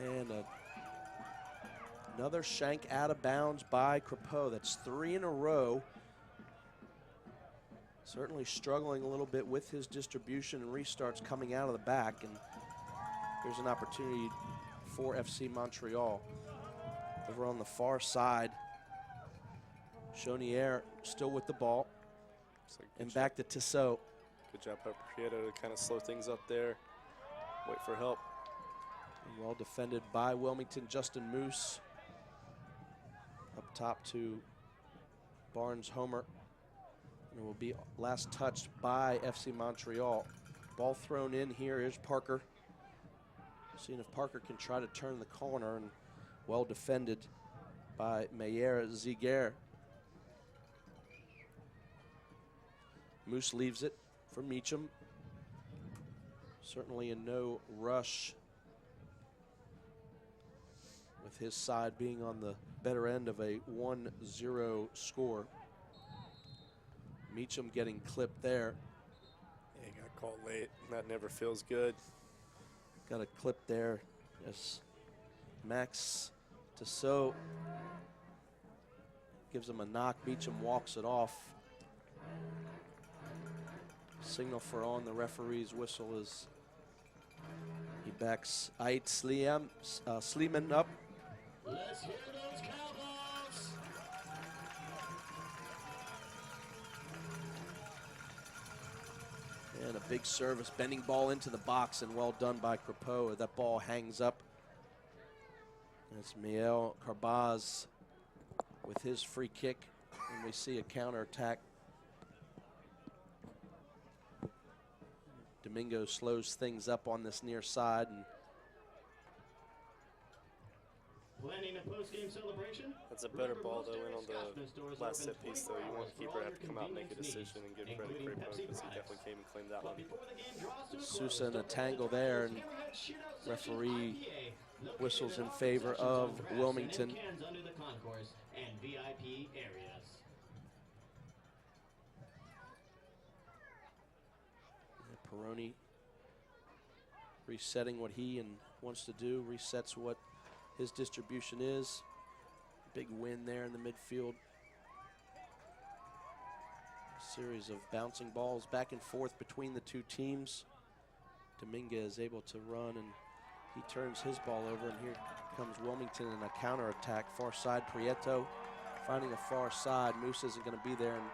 And another shank out of bounds by Crepeau. That's 3 in a row. Certainly struggling a little bit with his distribution and restarts coming out of the back. And here's an opportunity for FC Montreal. Over on the far side, Chaudière still with the ball. And back to Tissot. Good job by Prieto to kind of slow things up there. Wait for help. Well defended by Wilmington. Justin Moose up top to Barnes Homer. And it will be last touched by FC Montreal. Ball thrown in here is Parker. Seeing if Parker can try to turn the corner, and well defended by Meyer Ziger. Moose leaves it for Meacham. Certainly in no rush, with his side being on the better end of a 1-0 score. Meacham getting clipped there. Yeah, he got caught late. That never feels good. Got a clip there as Max Tissot gives him a knock. Meacham walks it off. Signal for on. The referee's whistle is he backs Ait Sleeman up. Let's hear those Cowboys! And a big service, bending ball into the box, and well done by Crepeau. That ball hangs up. It's Miel Carbaz with his free kick, and we see a counterattack. Domingo slows things up on this near side, and Planning a post-game celebration? That's a better ball, though, in on the last set piece, though. You want the keeper to have to come out and make a decision and give credit to Crepeau, because he definitely came and claimed that one. Sousa in a tangle there, and referee whistles in favor of Wilmington. Under the concourse and VIP areas. Peroni resetting what he wants to do, resets what his distribution is. Big win there in the midfield. A series of bouncing balls back and forth between the two teams. Dominguez is able to run, and he turns his ball over, and here comes Wilmington in a counterattack. Far side, Prieto finding a far side. Moose isn't going to be there, and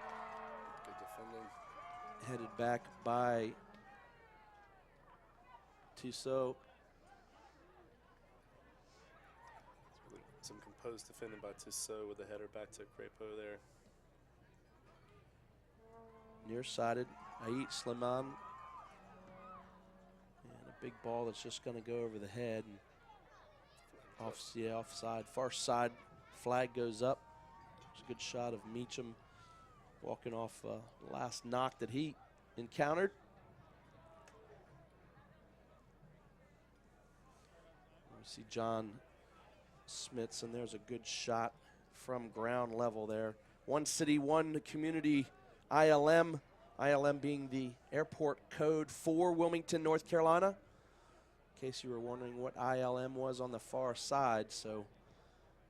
good defending. Headed back by Tissot. Some composed defending by Tissot with a header back to Crepeau there. Nearsighted, Ait Sleman. And a big ball that's just going to go over the head. And offside. Far side, flag goes up. It's a good shot of Meacham walking off the last knock that he encountered. We see John Smits, and there's a good shot from ground level there. One city, one community, ILM. ILM being the airport code for Wilmington, North Carolina. In case you were wondering what ILM was on the far side, so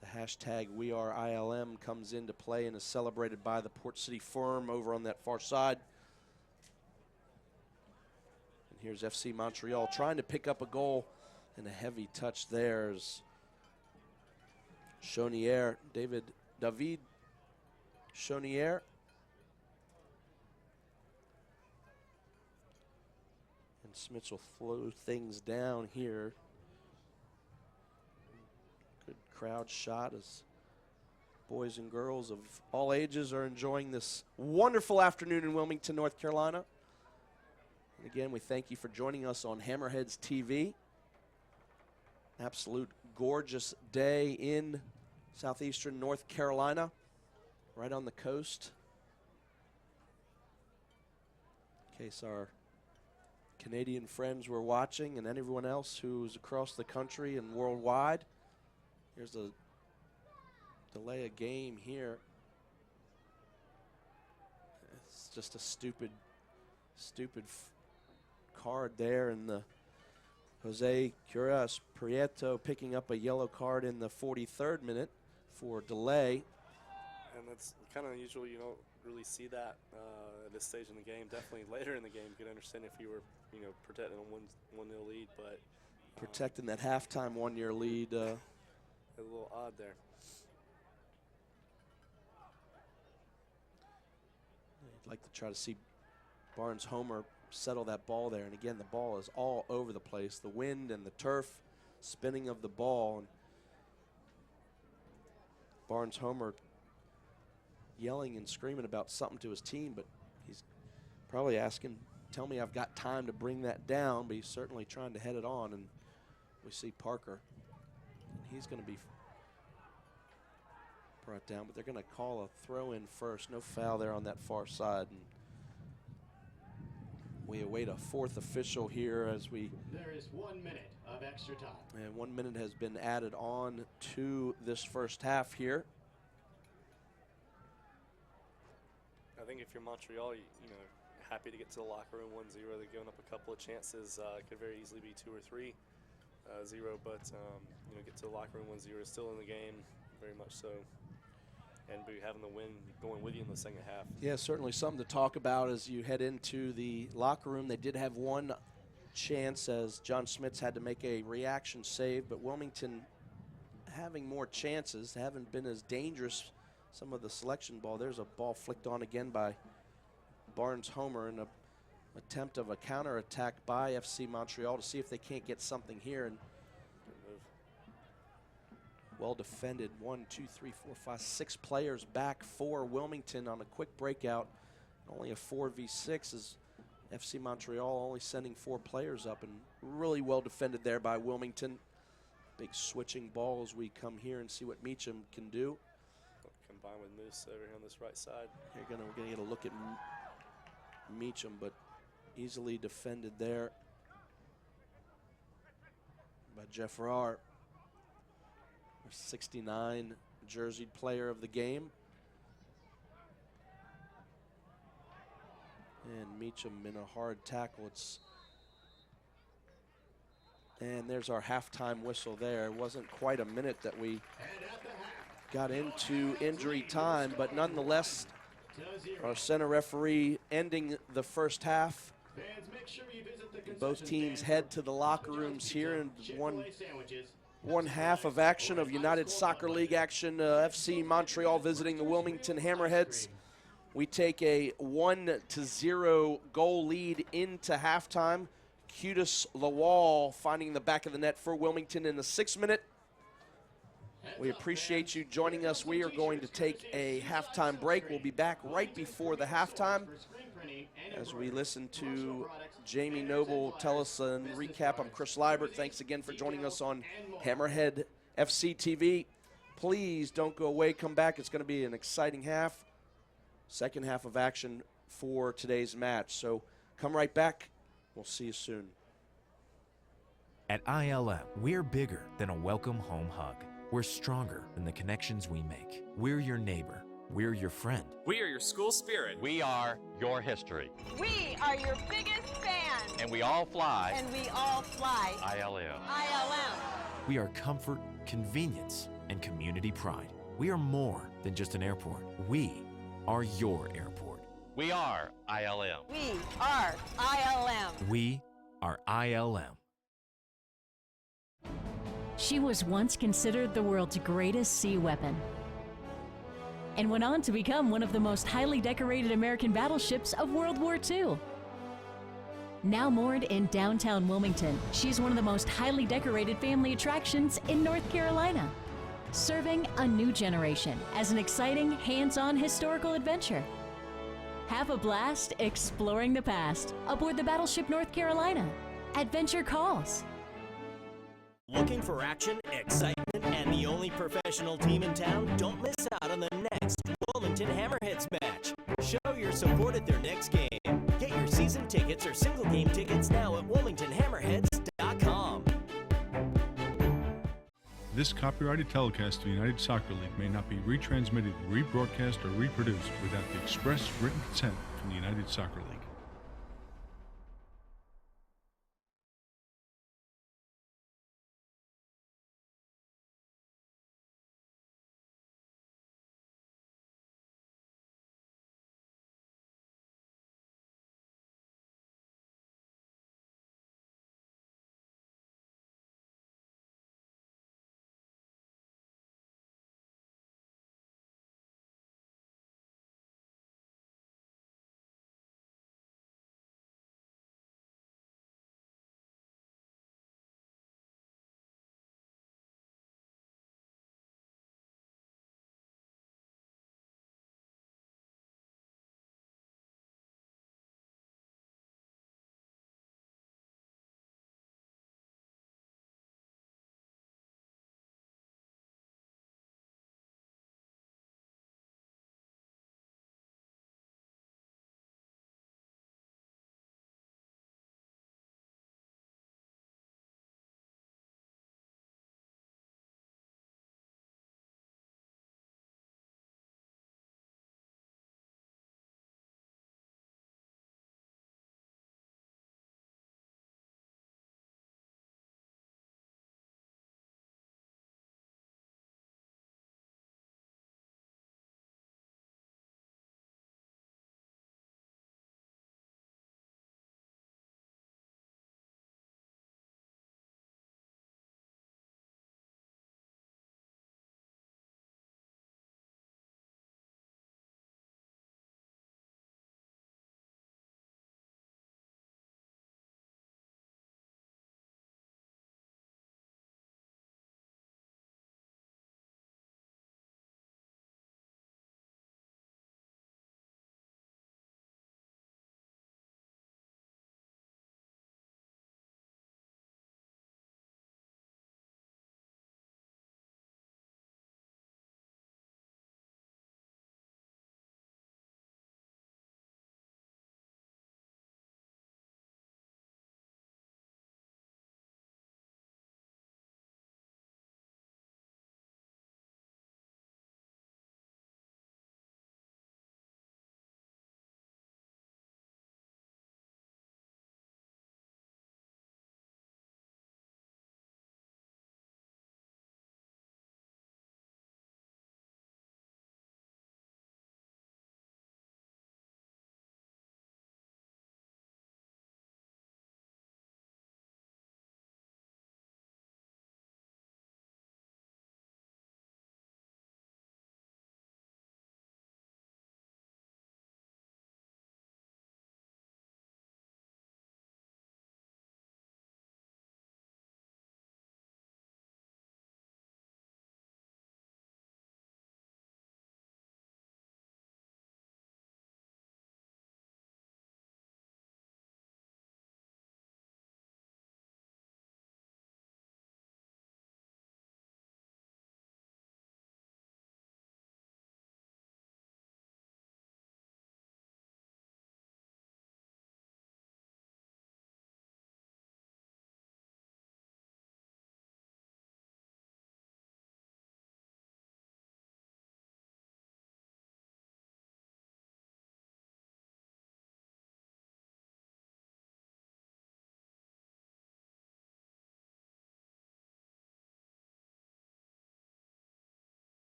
the hashtag #WeAreILM comes into play and is celebrated by the Port City Firm over on that far side. Here's FC Montreal trying to pick up a goal, and a heavy touch there is Chonier, David Chonier. And Smits will slow things down here. Good crowd shot as boys and girls of all ages are enjoying this wonderful afternoon in Wilmington, North Carolina. And again, we thank you for joining us on Hammerheads TV. Absolute gorgeous day in southeastern North Carolina, right on the coast. In case our Canadian friends were watching and everyone else who's across the country and worldwide. Here's a delay a game here. It's just a stupid card there, and the Jose Curas Prieto picking up a yellow card in the 43rd minute for delay. And that's kind of unusual. You don't really see that at this stage in the game. Definitely later in the game, you could understand if you were, protecting a 1-0 lead, but protecting that halftime 1-year lead. A little odd there. I'd like to try to see Barnes Homer settle that ball there. And again, the ball is all over the place. The wind and the turf, spinning of the ball. And Barnes Homer yelling and screaming about something to his team, but he's probably asking, tell me I've got time to bring that down, but he's certainly trying to head it on. And we see Parker. And he's going to be brought down, but they're going to call a throw in first. No foul there on that far side. And we await a fourth official here as we. There is 1 minute of extra time. And 1 minute has been added on to this first half here. I think if you're Montreal, happy to get to the locker room 1-0. They're giving up a couple of chances. It could very easily be 2 or 3-0, but get to the locker room 1-0. Still in the game, very much so. And be having the win going with you in the second half. Yeah, certainly something to talk about as you head into the locker room. They did have one chance as John Smits had to make a reaction save, but Wilmington having more chances, haven't been as dangerous. Some of the selection ball. There's a ball flicked on again by Barnes Homer in an attempt of a counterattack by FC Montreal to see if they can't get something here. And well defended. 1, 2, 3, 4, 5, 6 players back for Wilmington on a quick breakout. Only a 4v6 as FC Montreal only sending 4 players up, and really well defended there by Wilmington. Big switching ball as we come here and see what Meacham can do. Combined with Moose over here on this right side. We're gonna get a look at Meacham, but easily defended there by Jeff Farrar. 69 jerseyed player of the game. And Meacham in a hard tackle. And there's our halftime whistle there. It wasn't quite a minute that we got into injury time, but nonetheless, our center referee ending the first half. Both teams head to the locker rooms here, and one half of action of United Soccer League action. FC Montreal visiting the Wilmington Hammerheads. We take a 1-0 goal lead into halftime. Cudis Lawal finding the back of the net for Wilmington in the 6th minute. We appreciate you joining us. We are going to take a halftime break. We'll be back right before the halftime as we listen to Jamie Noble tell us a recap. I'm Chris Liebert. Thanks again for joining us on Hammerhead FC TV. Please don't go away. Come back. It's going to be an exciting half. Second half of action for today's match. So come right back. We'll see you soon. At ILM, we're bigger than a welcome home hug. We're stronger than the connections we make. We're your neighbor. We're your friend. We are your school spirit. We are your history. We are your biggest fans. And we all fly And we all fly ILM. ILM. We are comfort, convenience, and community pride. We are more than just an airport. We are your airport. We are ILM. We are ILM. We are ILM. She was once considered the world's greatest sea weapon and went on to become one of the most highly decorated American battleships of World War II. Now moored in downtown Wilmington, she's one of the most highly decorated family attractions in North Carolina, serving a new generation as an exciting, hands-on historical adventure. Have a blast exploring the past aboard the Battleship North Carolina. Adventure calls. Looking for action, excitement, and the only professional team in town? Don't miss out on the next Wilmington Hammerheads match. Show your support at their next game. Get your season tickets or single game tickets now at WilmingtonHammerheads.com. This copyrighted telecast of the United Soccer League may not be retransmitted, rebroadcast, or reproduced without the express written consent from the United Soccer League.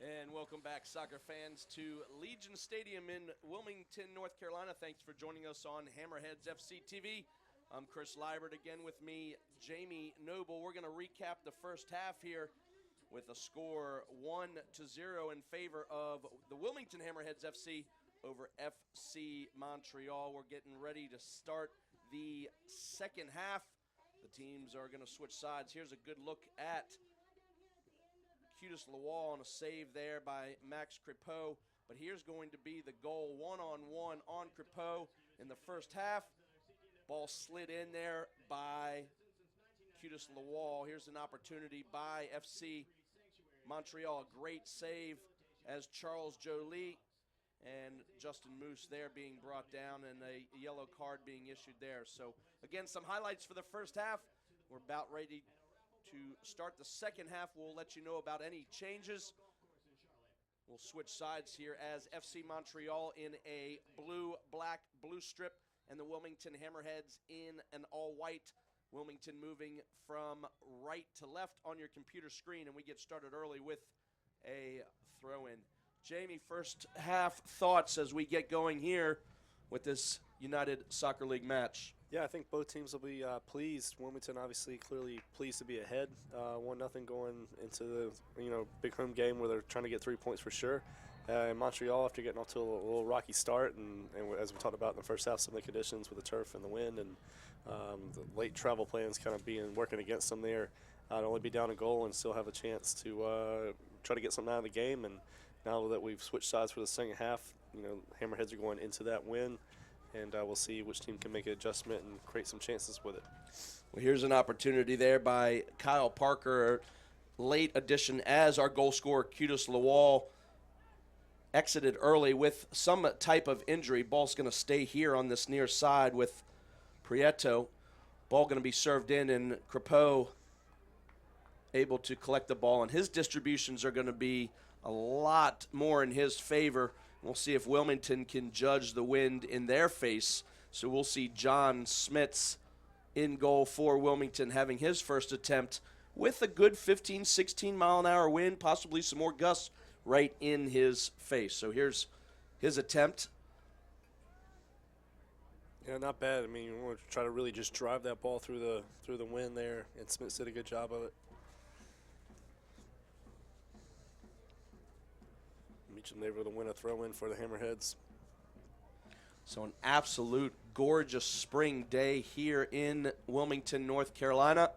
And welcome back, soccer fans, to Legion Stadium in Wilmington, North Carolina. Thanks for joining us on Hammerheads FC TV. I'm Chris Liebert, again with me, Jamie Noble. We're going to recap the first half here with a score 1-0 in favor of the Wilmington Hammerheads FC over FC Montreal. We're getting ready to start the second half. The teams are going to switch sides. Here's a good look at Cudis Lawal on a save there by Max Crepeau. But here's going to be the goal, one-on-one on Crepeau in the first half. Ball slid in there by Cudis Lawal. Here's an opportunity by FC Montreal. A great save as Charles Jolie and Justin Moose there being brought down and a yellow card being issued there. So, again, some highlights for the first half. We're about ready to start the second half. We'll let you know about any changes. We'll switch sides here as FC Montreal in a blue strip, and the Wilmington Hammerheads in an all-white. Wilmington moving from right to left on your computer screen, and we get started early with a throw-in. Jamie, first half thoughts as we get going here with this United Soccer League match. Yeah, I think both teams will be pleased. Wilmington obviously clearly pleased to be ahead, 1-0 going into the big home game where they're trying to get 3 points for sure. And Montreal, after getting off to a little rocky start, and as we talked about in the first half, some of the conditions with the turf and the wind and the late travel plans kind of working against them there, to only be down a goal and still have a chance to try to get something out of the game. And now that we've switched sides for the second half, Hammerheads are going into that win. And we'll see which team can make an adjustment and create some chances with it. Well, here's an opportunity there by Kyle Parker, late addition as our goal scorer. Cudis Lawal exited early with some type of injury. Ball's going to stay here on this near side with Prieto. Ball going to be served in, and Crepeau able to collect the ball. And his distributions are going to be a lot more in his favor. We'll see if Wilmington can judge the wind in their face. So we'll see John Smits in goal for Wilmington having his first attempt with a good 15, 16-mile-an-hour wind, possibly some more gusts right in his face. So here's his attempt. Yeah, not bad. I mean, we want to try to really just drive that ball through the wind there, and Smits did a good job of it. Meacham able to win a throw-in for the Hammerheads. So an absolute gorgeous spring day here in Wilmington, North Carolina.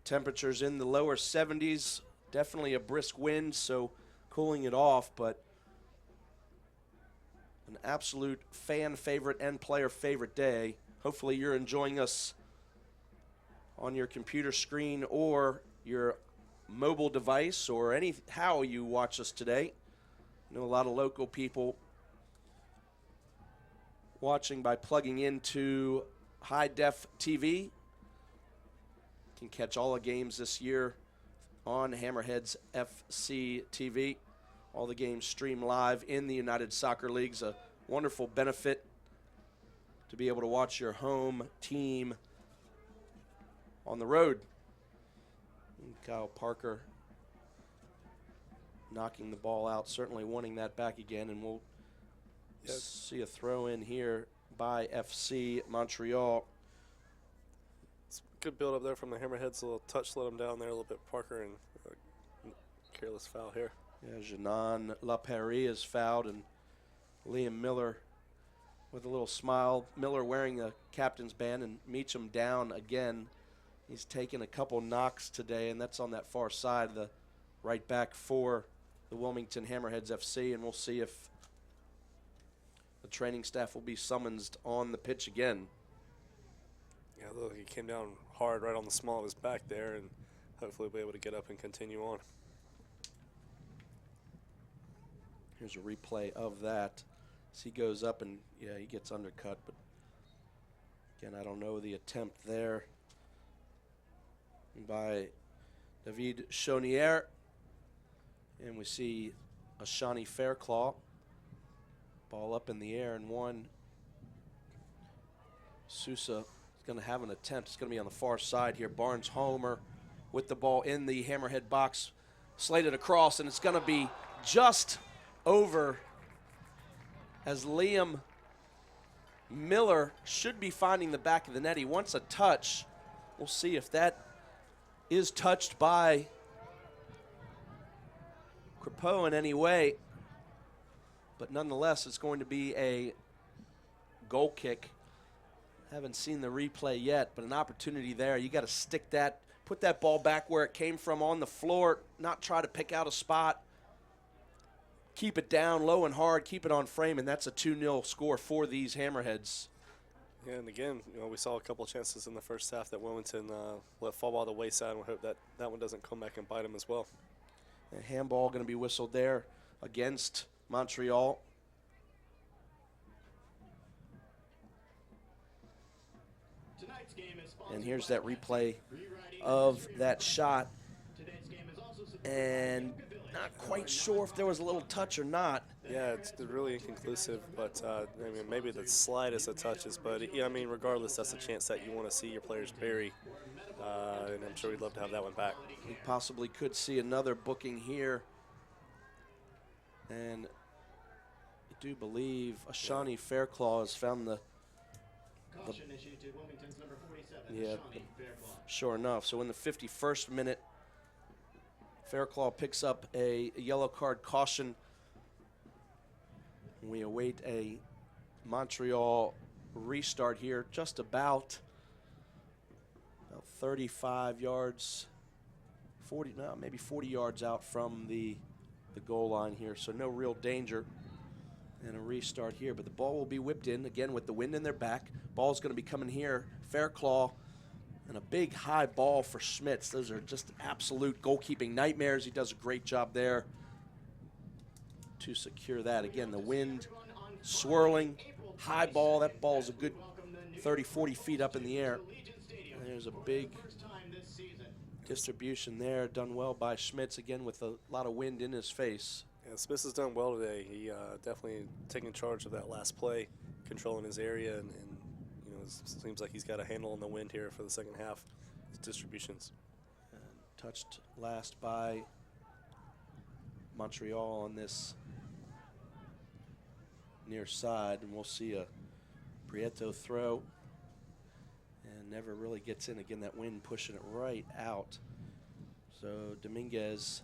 Temperatures in the lower 70s. Definitely a brisk wind, so cooling it off, but an absolute fan favorite and player favorite day. Hopefully you're enjoying us on your computer screen or your mobile device or how you watch us today. I know a lot of local people watching by plugging into high-def TV. Can catch all the games this year on Hammerheads FC TV. All the games stream live in the United Soccer Leagues. A wonderful benefit to be able to watch your home team on the road. And Kyle Parker knocking the ball out, certainly wanting that back again, and we'll see a throw in here by FC Montreal. It's a good build up there from the Hammerheads. A little touch let them down there a little bit. Parker, and careless foul here. Yeah, Janan LaPerrie is fouled, and Liam Miller with a little smile. Miller wearing the captain's band, and Meacham down again. He's taken a couple knocks today, and that's on that far side, the right back for the Wilmington Hammerheads FC, and we'll see if the training staff will be summoned on the pitch again. Yeah, look, he came down hard right on the small of his back there, and hopefully we'll be able to get up and continue on. Here's a replay of that. As he goes up and, yeah, he gets undercut, but again, I don't know the attempt there by David Chaunier. And we see a Shawnee Fairclaw. Ball up in the air and one. Sousa is going to have an attempt. It's going to be on the far side here. Barnes Homer with the ball in the Hammerhead box. slated across, and it's going to be just over as Liam Miller should be finding the back of the net. He wants a touch. We'll see if that is touched by Crepeau in any way. But nonetheless, it's going to be a goal kick. Haven't seen the replay yet, but an opportunity there. You got to stick that, put that ball back where it came from on the floor, not try to pick out a spot. Keep it down low and hard, keep it on frame, and that's a 2-0 score for these Hammerheads. Yeah, and again, we saw a couple chances in the first half that Wilmington let fall by the wayside, and we hope that that one doesn't come back and bite them as well. A handball going to be whistled there against Montreal. And here's that replay of that shot. And not quite sure if there was a little touch or not. Yeah, it's really inconclusive, but I mean, maybe the slightest of touches. But yeah, I mean, regardless, that's a chance that you want to see your players bury, and I'm sure we'd love to have that one back. We possibly could see another booking here, and I do believe Ashani Fairclaw has found the Caution issued to Wilmington's number 47, yeah, Shawnee Fairclaw. Sure enough. So in the 51st minute, Fairclaw picks up a yellow card caution. We await a Montreal restart here, just about 35 yards, 40, no, maybe 40 yards out from the goal line here. So no real danger. And a restart here, but the ball will be whipped in again with the wind in their back. Ball's going to be coming here. Fairclaw, and a big high ball for Schmitz. Those are just absolute goalkeeping nightmares. He does a great job there to secure that. Again, the wind swirling, high ball. That ball's a good 30, 40 feet up in the air. And there's a big distribution there, done well by Schmitz, again with a lot of wind in his face. Yeah, Smith has done well today. He definitely taking charge of that last play, controlling his area, and it seems like he's got a handle on the wind here for the second half. His distributions. And touched last by Montreal on this near side, and we'll see a Prieto throw, and never really gets in. Again, that wind pushing it right out. So Dominguez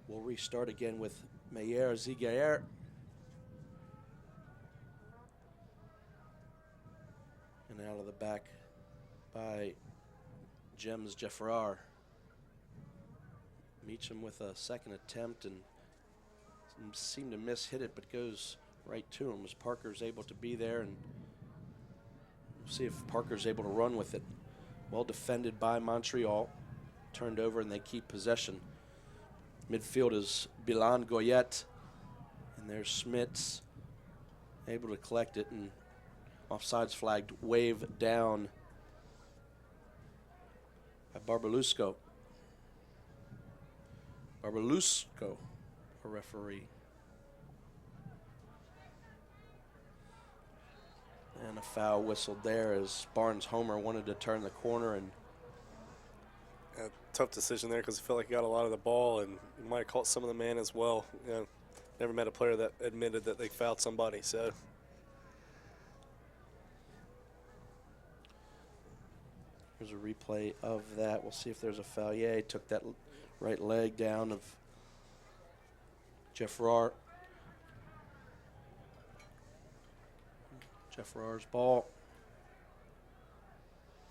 will restart again with Meyer Zigaer. And out of the back by James Jeffrar. Meacham with a second attempt and seemed to hit it, but goes right to him as Parker's able to be there, and we'll see if Parker's able to run with it. Well defended by Montreal. Turned over and they keep possession. Midfield is Bilan Goyette, and there's Schmitz able to collect it, and offsides flagged, wave down by Barbalusco. Barbalusco, a referee. And a foul whistled there as Barnes Homer wanted to turn the corner, and tough decision there because I felt like he got a lot of the ball and he might have caught some of the man as well. Never met a player that admitted that they fouled somebody. So here's a replay of that. We'll see if there's a foul. Yeah, he took that right leg down of Jeffrar. Jeffrar's ball.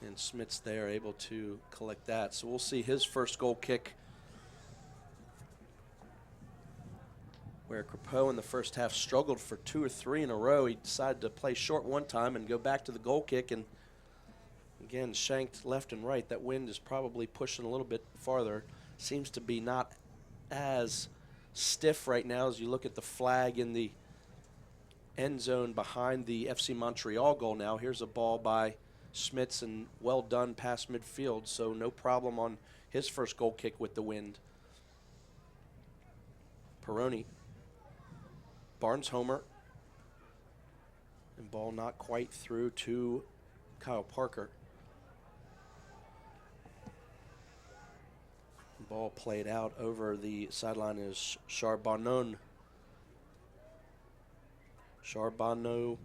And Smith's there, able to collect that. So we'll see his first goal kick, where Crepeau in the first half struggled for 2 or 3 in a row. He decided to play short one time and go back to the goal kick, and again shanked left and right. That wind is probably pushing a little bit farther. Seems to be not as stiff right now as you look at the flag in the end zone behind the FC Montreal goal now. Here's a ball by Schmitz, and well done past midfield, so no problem on his first goal kick with the wind. Peroni, Barnes Homer, and ball not quite through to Kyle Parker. Ball played out over the sideline is Charbonneau. Charbonneau,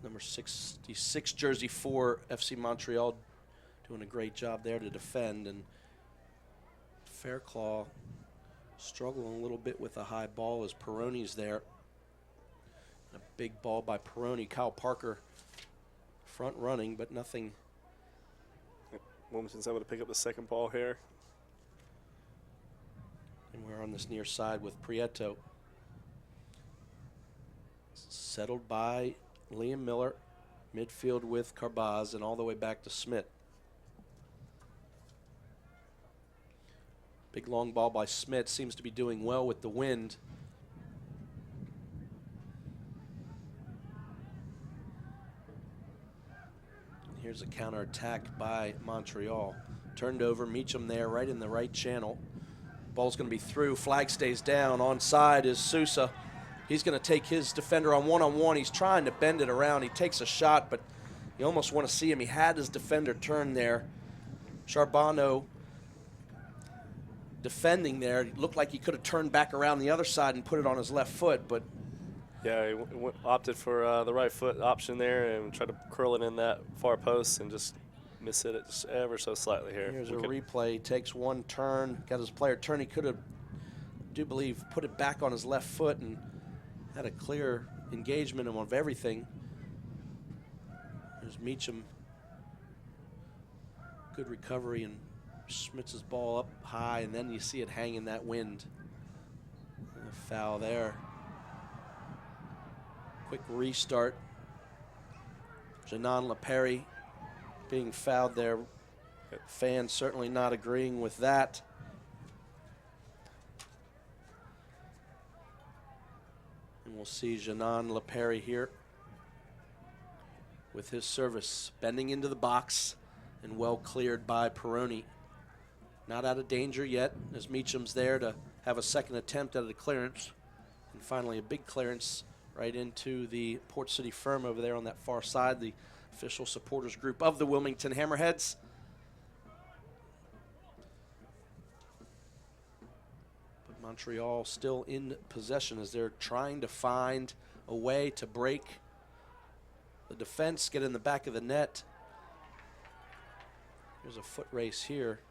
number 66, jersey 4, FC Montreal, doing a great job there to defend. And Fairclough struggling a little bit with a high ball as Peroni's there. A big ball by Peroni. Kyle Parker front running, but nothing. Wilmington's able to pick up the second ball here. And we're on this near side with Prieto. Settled by Liam Miller. Midfield with Carbaz and all the way back to Smith. Big long ball by Smith. Seems to be doing well with the wind. Here's a counterattack by Montreal. Turned over, Meacham there, right in the right channel. Ball's going to be through. Flag stays down. Onside is Sousa. He's going to take his defender on one-on-one. He's trying to bend it around. He takes a shot, but you almost want to see him. He had his defender turn there. Charbonneau defending there. It looked like he could have turned back around the other side and put it on his left foot, but yeah, he opted for the right foot option there and tried to curl it in that far post and just miss it just ever so slightly here. Here's a replay. Takes one turn, got his player turn. He could have, I do believe, put it back on his left foot and had a clear engagement of everything. There's Meacham. Good recovery, and Schmitz's ball up high, and then you see it hang in that wind. And a foul there. Quick restart. Janon LaPerry being fouled there. Fans certainly not agreeing with that. And we'll see Janon LaPerry here with his service bending into the box and well cleared by Peroni. Not out of danger yet as Meacham's there to have a second attempt at a clearance. And finally a big clearance right into the Port City Firm over there on that far side, the official supporters group of the Wilmington Hammerheads. But Montreal still in possession as they're trying to find a way to break the defense, get in the back of the net. There's a foot race here.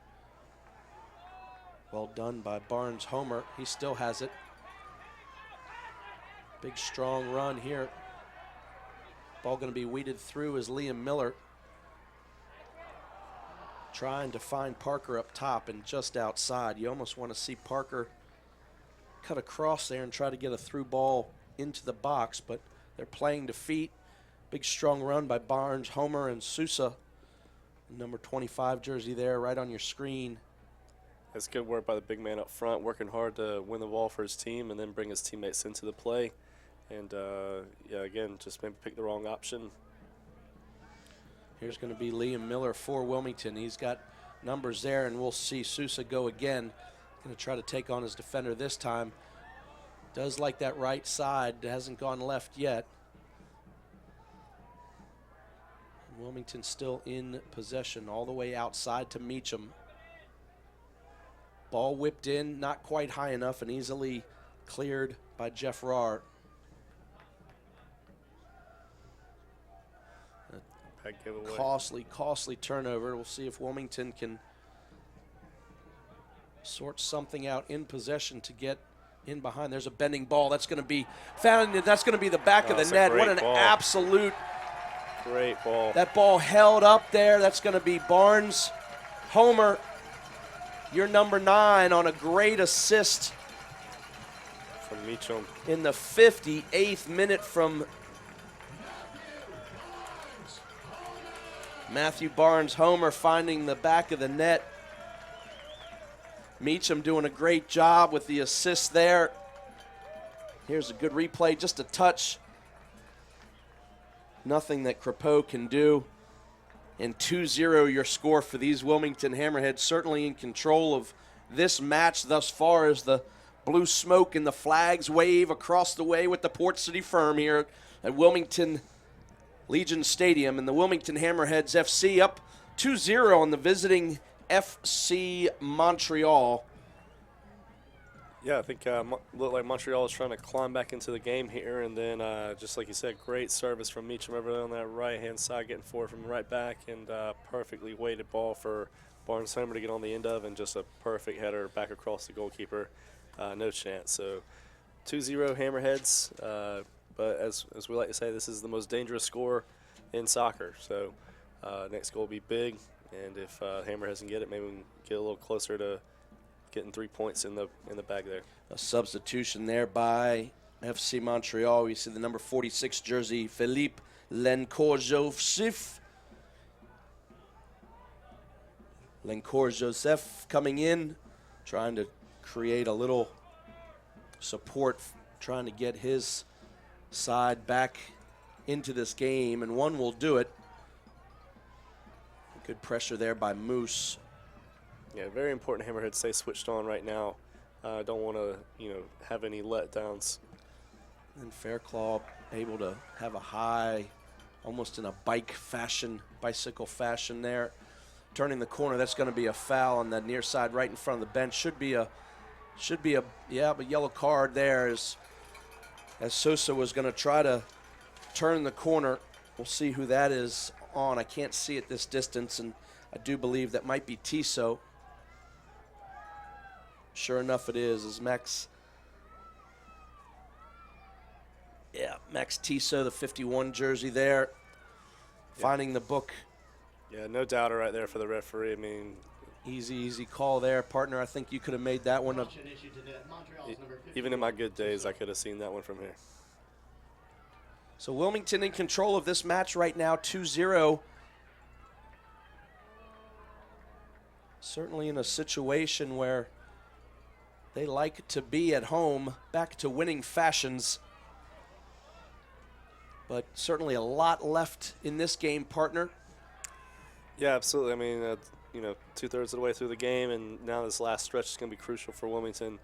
Well done by Barnes Homer. He still has it. Big strong run here. Ball going to be weeded through as Liam Miller trying to find Parker up top and just outside. You almost want to see Parker cut across there and try to get a through ball into the box, but they're playing to feet. Big strong run by Barnes, Homer, and Sousa. Number 25 jersey there right on your screen. That's good work by the big man up front, working hard to win the ball for his team and then bring his teammates into the play. And, yeah, again, just maybe pick the wrong option. Here's going to be Liam Miller for Wilmington. He's got numbers there, and we'll see Sousa go again. Going to try to take on his defender this time. Does like that right side. Hasn't gone left yet. And Wilmington still in possession all the way outside to Meacham. Ball whipped in, not quite high enough, and easily cleared by Jeff Rahr. Costly turnover. We'll see if Wilmington can sort something out in possession to get in behind. There's a bending ball. That's going to be found. That's going to be the back of the net. What an absolute great ball. That ball held up there. That's going to be Barnes. Homer, your number 9 on a great assist from Meacham in the 58th minute from Matthew Barnes. Homer finding the back of the net. Meacham doing a great job with the assist there. Here's a good replay, just a touch. Nothing that Crepeau can do. And 2-0 your score for these Wilmington Hammerheads, certainly in control of this match thus far as the blue smoke and the flags wave across the way with the Port City Firm here at Wilmington Legion Stadium. And the Wilmington Hammerheads FC up 2-0 on the visiting FC Montreal. Yeah, I think looked like Montreal was trying to climb back into the game here, and then just like you said, great service from Meacham over there on that right-hand side, getting forward from right back, and perfectly weighted ball for Barnes-Homer to get on the end of, and just a perfect header back across the goalkeeper. No chance. So 2-0 Hammerheads, but as we like to say, this is the most dangerous score in soccer. So next goal will be big, and if Hammerheads can get it, maybe we can get a little closer to getting 3 points in the bag there. A substitution there by FC Montreal. We see the number 46 jersey, Philippe Lencourt-Joseph. Lencourt-Joseph coming in, trying to create a little support, trying to get his side back into this game, and one will do it. Good pressure there by Moose. Yeah, very important Hammerhead stay switched on right now. Don't want to, have any letdowns. And Fairclaw able to have a high, almost in a bicycle fashion there. Turning the corner, that's going to be a foul on the near side right in front of the bench. Should be a yellow card there as Sosa was going to try to turn the corner. We'll see who that is on. I can't see at this distance, and I do believe that might be Tissot. Sure enough, it is. As Max Tissot, the 51 jersey there, finding the book. Yeah, no doubter right there for the referee. I mean, easy call there, partner. I think you could have made that one up. Even in my good days, I could have seen that one from here. So Wilmington in control of this match right now, 2-0. Certainly in a situation where they like to be at home, back to winning fashions. But certainly a lot left in this game, partner. Yeah, absolutely. I mean, 2/3 of the way through the game, and now this last stretch is going to be crucial for Wilmington.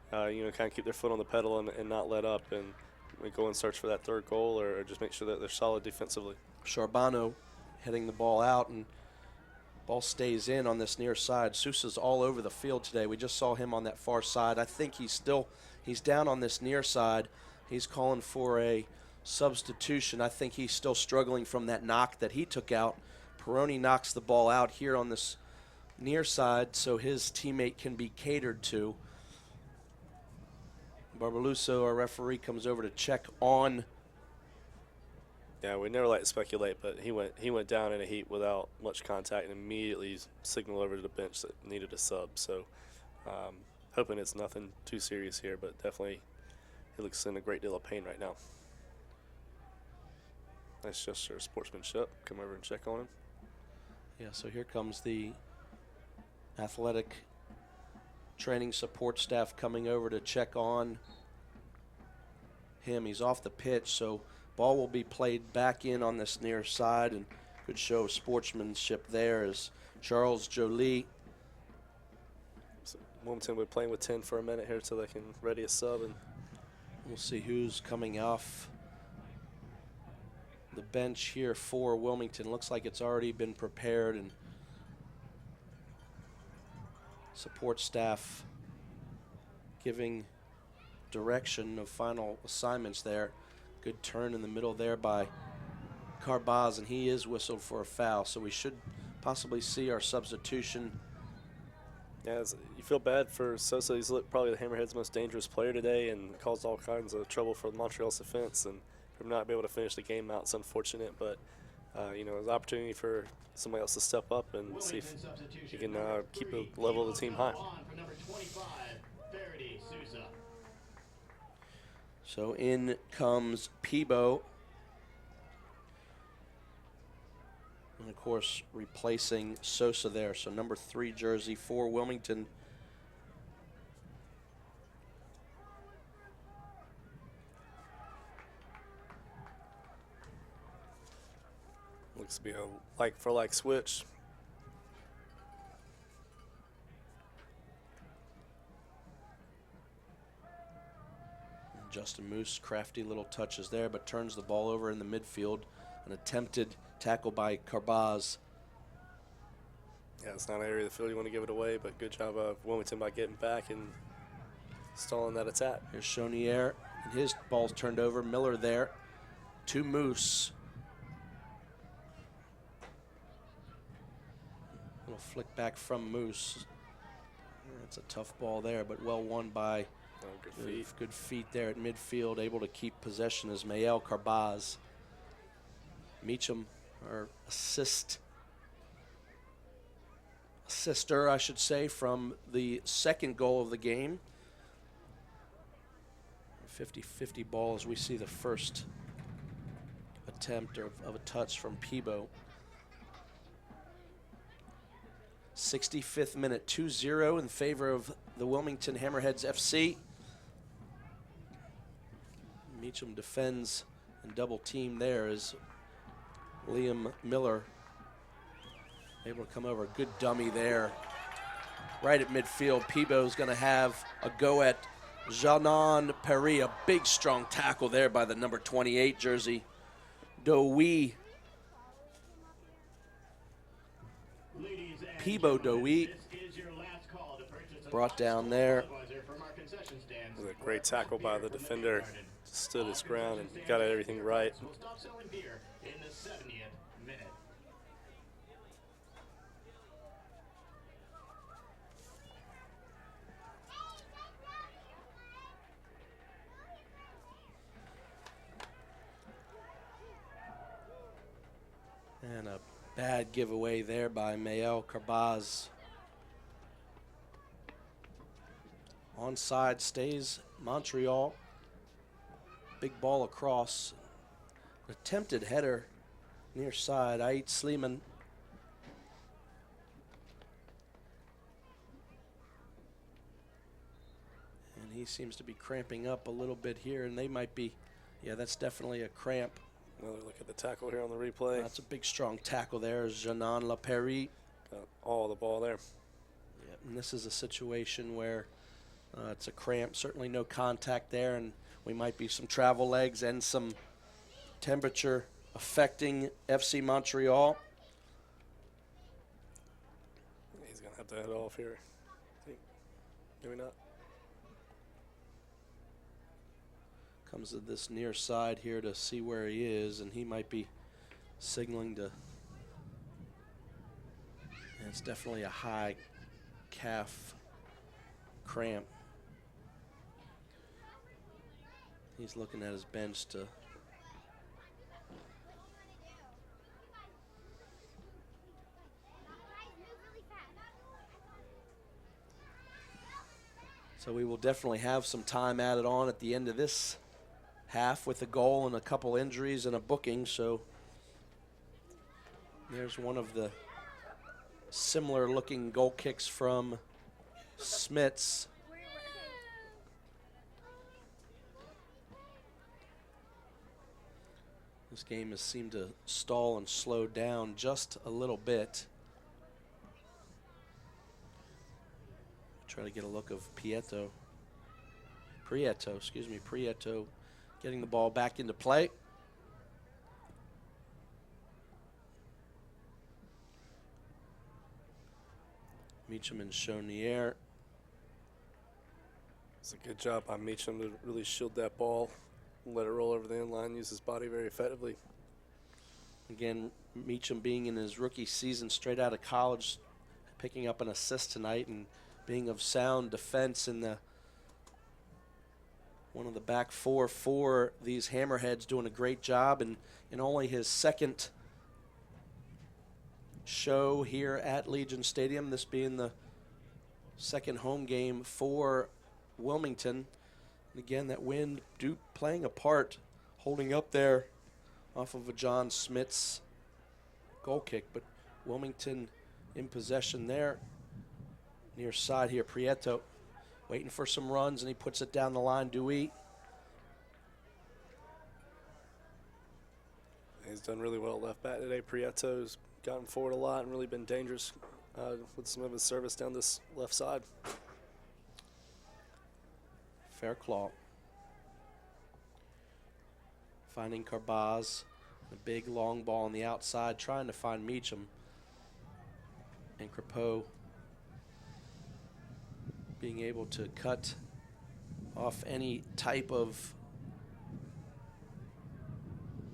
Kind of keep their foot on the pedal and not let up, and we go and search for that third goal, or just make sure that they're solid defensively. Charbonneau heading the ball out, and ball stays in on this near side. Sousa's all over the field today. We just saw him on that far side. I think he's down on this near side. He's calling for a substitution. I think he's still struggling from that knock that he took out. Peroni knocks the ball out here on this near side so his teammate can be catered to. Barbaluso, our referee, comes over to check on. Yeah, we never like to speculate, but he went down in a heat without much contact and immediately signaled over to the bench that needed a sub. So hoping it's nothing too serious here, but definitely he looks in a great deal of pain right now. Nice gesture of sportsmanship. Come over and check on him. Yeah, so here comes the athletic training support staff coming over to check on him. He's off the pitch, so ball will be played back in on this near side, and good show of sportsmanship there as Charles Jolie. So Wilmington will be playing with 10 for a minute here so they can ready a sub, and we'll see who's coming off the bench here for Wilmington. Looks like it's already been prepared, and support staff giving direction of final assignments there. Good turn in the middle there by Carbaz, and he is whistled for a foul, so we should possibly see our substitution. Yeah, you feel bad for Sosa. He's probably the Hammerheads' most dangerous player today and caused all kinds of trouble for Montreal's defense, and for not be able to finish the game out, it's unfortunate, but it's an opportunity for somebody else to step up and see if he can keep the level of the team high. So in comes Peebo, and of course replacing Sosa there. So number 3 jersey for Wilmington. Looks to be a like-for-like switch. Justin Moose, crafty little touches there, but turns the ball over in the midfield. An attempted tackle by Carbaz. Yeah, it's not an area of the field you want to give it away, but good job of Wilmington by getting back and stalling that attack. Here's Chonier, and his ball's turned over. Miller there to Moose. Little flick back from Moose. That's a tough ball there, but well won by good feet there at midfield, able to keep possession as Mael Carbaz. Meacham, our assister, I should say, from the second goal of the game. 50-50 ball as we see the first attempt of a touch from Peebo. 65th minute, 2-0 in favor of the Wilmington Hammerheads FC. Meacham defends and double team there as Liam Miller able to come over. Good dummy there. Right at midfield, Peebo's going to have a go at Janan Perry. A big, strong tackle there by the number 28 jersey, Dowie. Peebo Dowie brought down there. It was a great tackle by the defender. Stood his ground and got everything right. And a bad giveaway there by Mael Carbaz. Onside stays Montreal. Big ball across. Attempted header near side. Ait Sleeman. And he seems to be cramping up a little bit here, and they might be, yeah, that's definitely a cramp. Another look at the tackle here on the replay. That's a big, strong tackle there. Janan Laperi. Got all the ball there. Yeah, and this is a situation where it's a cramp. Certainly no contact there, and we might be some travel legs and some temperature affecting FC Montreal. He's going to have to head off here. Maybe not. Comes to this near side here to see where he is, and he might be signaling to. And it's definitely a high calf cramp. He's looking at his bench to. So we will definitely have some time added on at the end of this half with a goal and a couple injuries and a booking. So there's one of the similar looking goal kicks from Smits. This game has seemed to stall and slow down just a little bit. Try to get a look of Prieto, getting the ball back into play. Meacham and Chonier. It's a good job by Meacham to really shield that ball, let it roll over the end line, use his body very effectively. Again, Meacham being in his rookie season straight out of college, picking up an assist tonight and being of sound defense in the one of the back four for these Hammerheads, doing a great job, and in only his second show here at Legion Stadium, this being the second home game for Wilmington. And again, that wind playing a part, holding up there off of a John Smits goal kick, but Wilmington in possession there. Near side here, Prieto waiting for some runs, and he puts it down the line. Dewey. He's done really well at left back today. Prieto's gotten forward a lot and really been dangerous with some of his service down this left side. Fair claw. Finding Carbaz. A big long ball on the outside, trying to find Meacham. And Crepeau being able to cut off any type of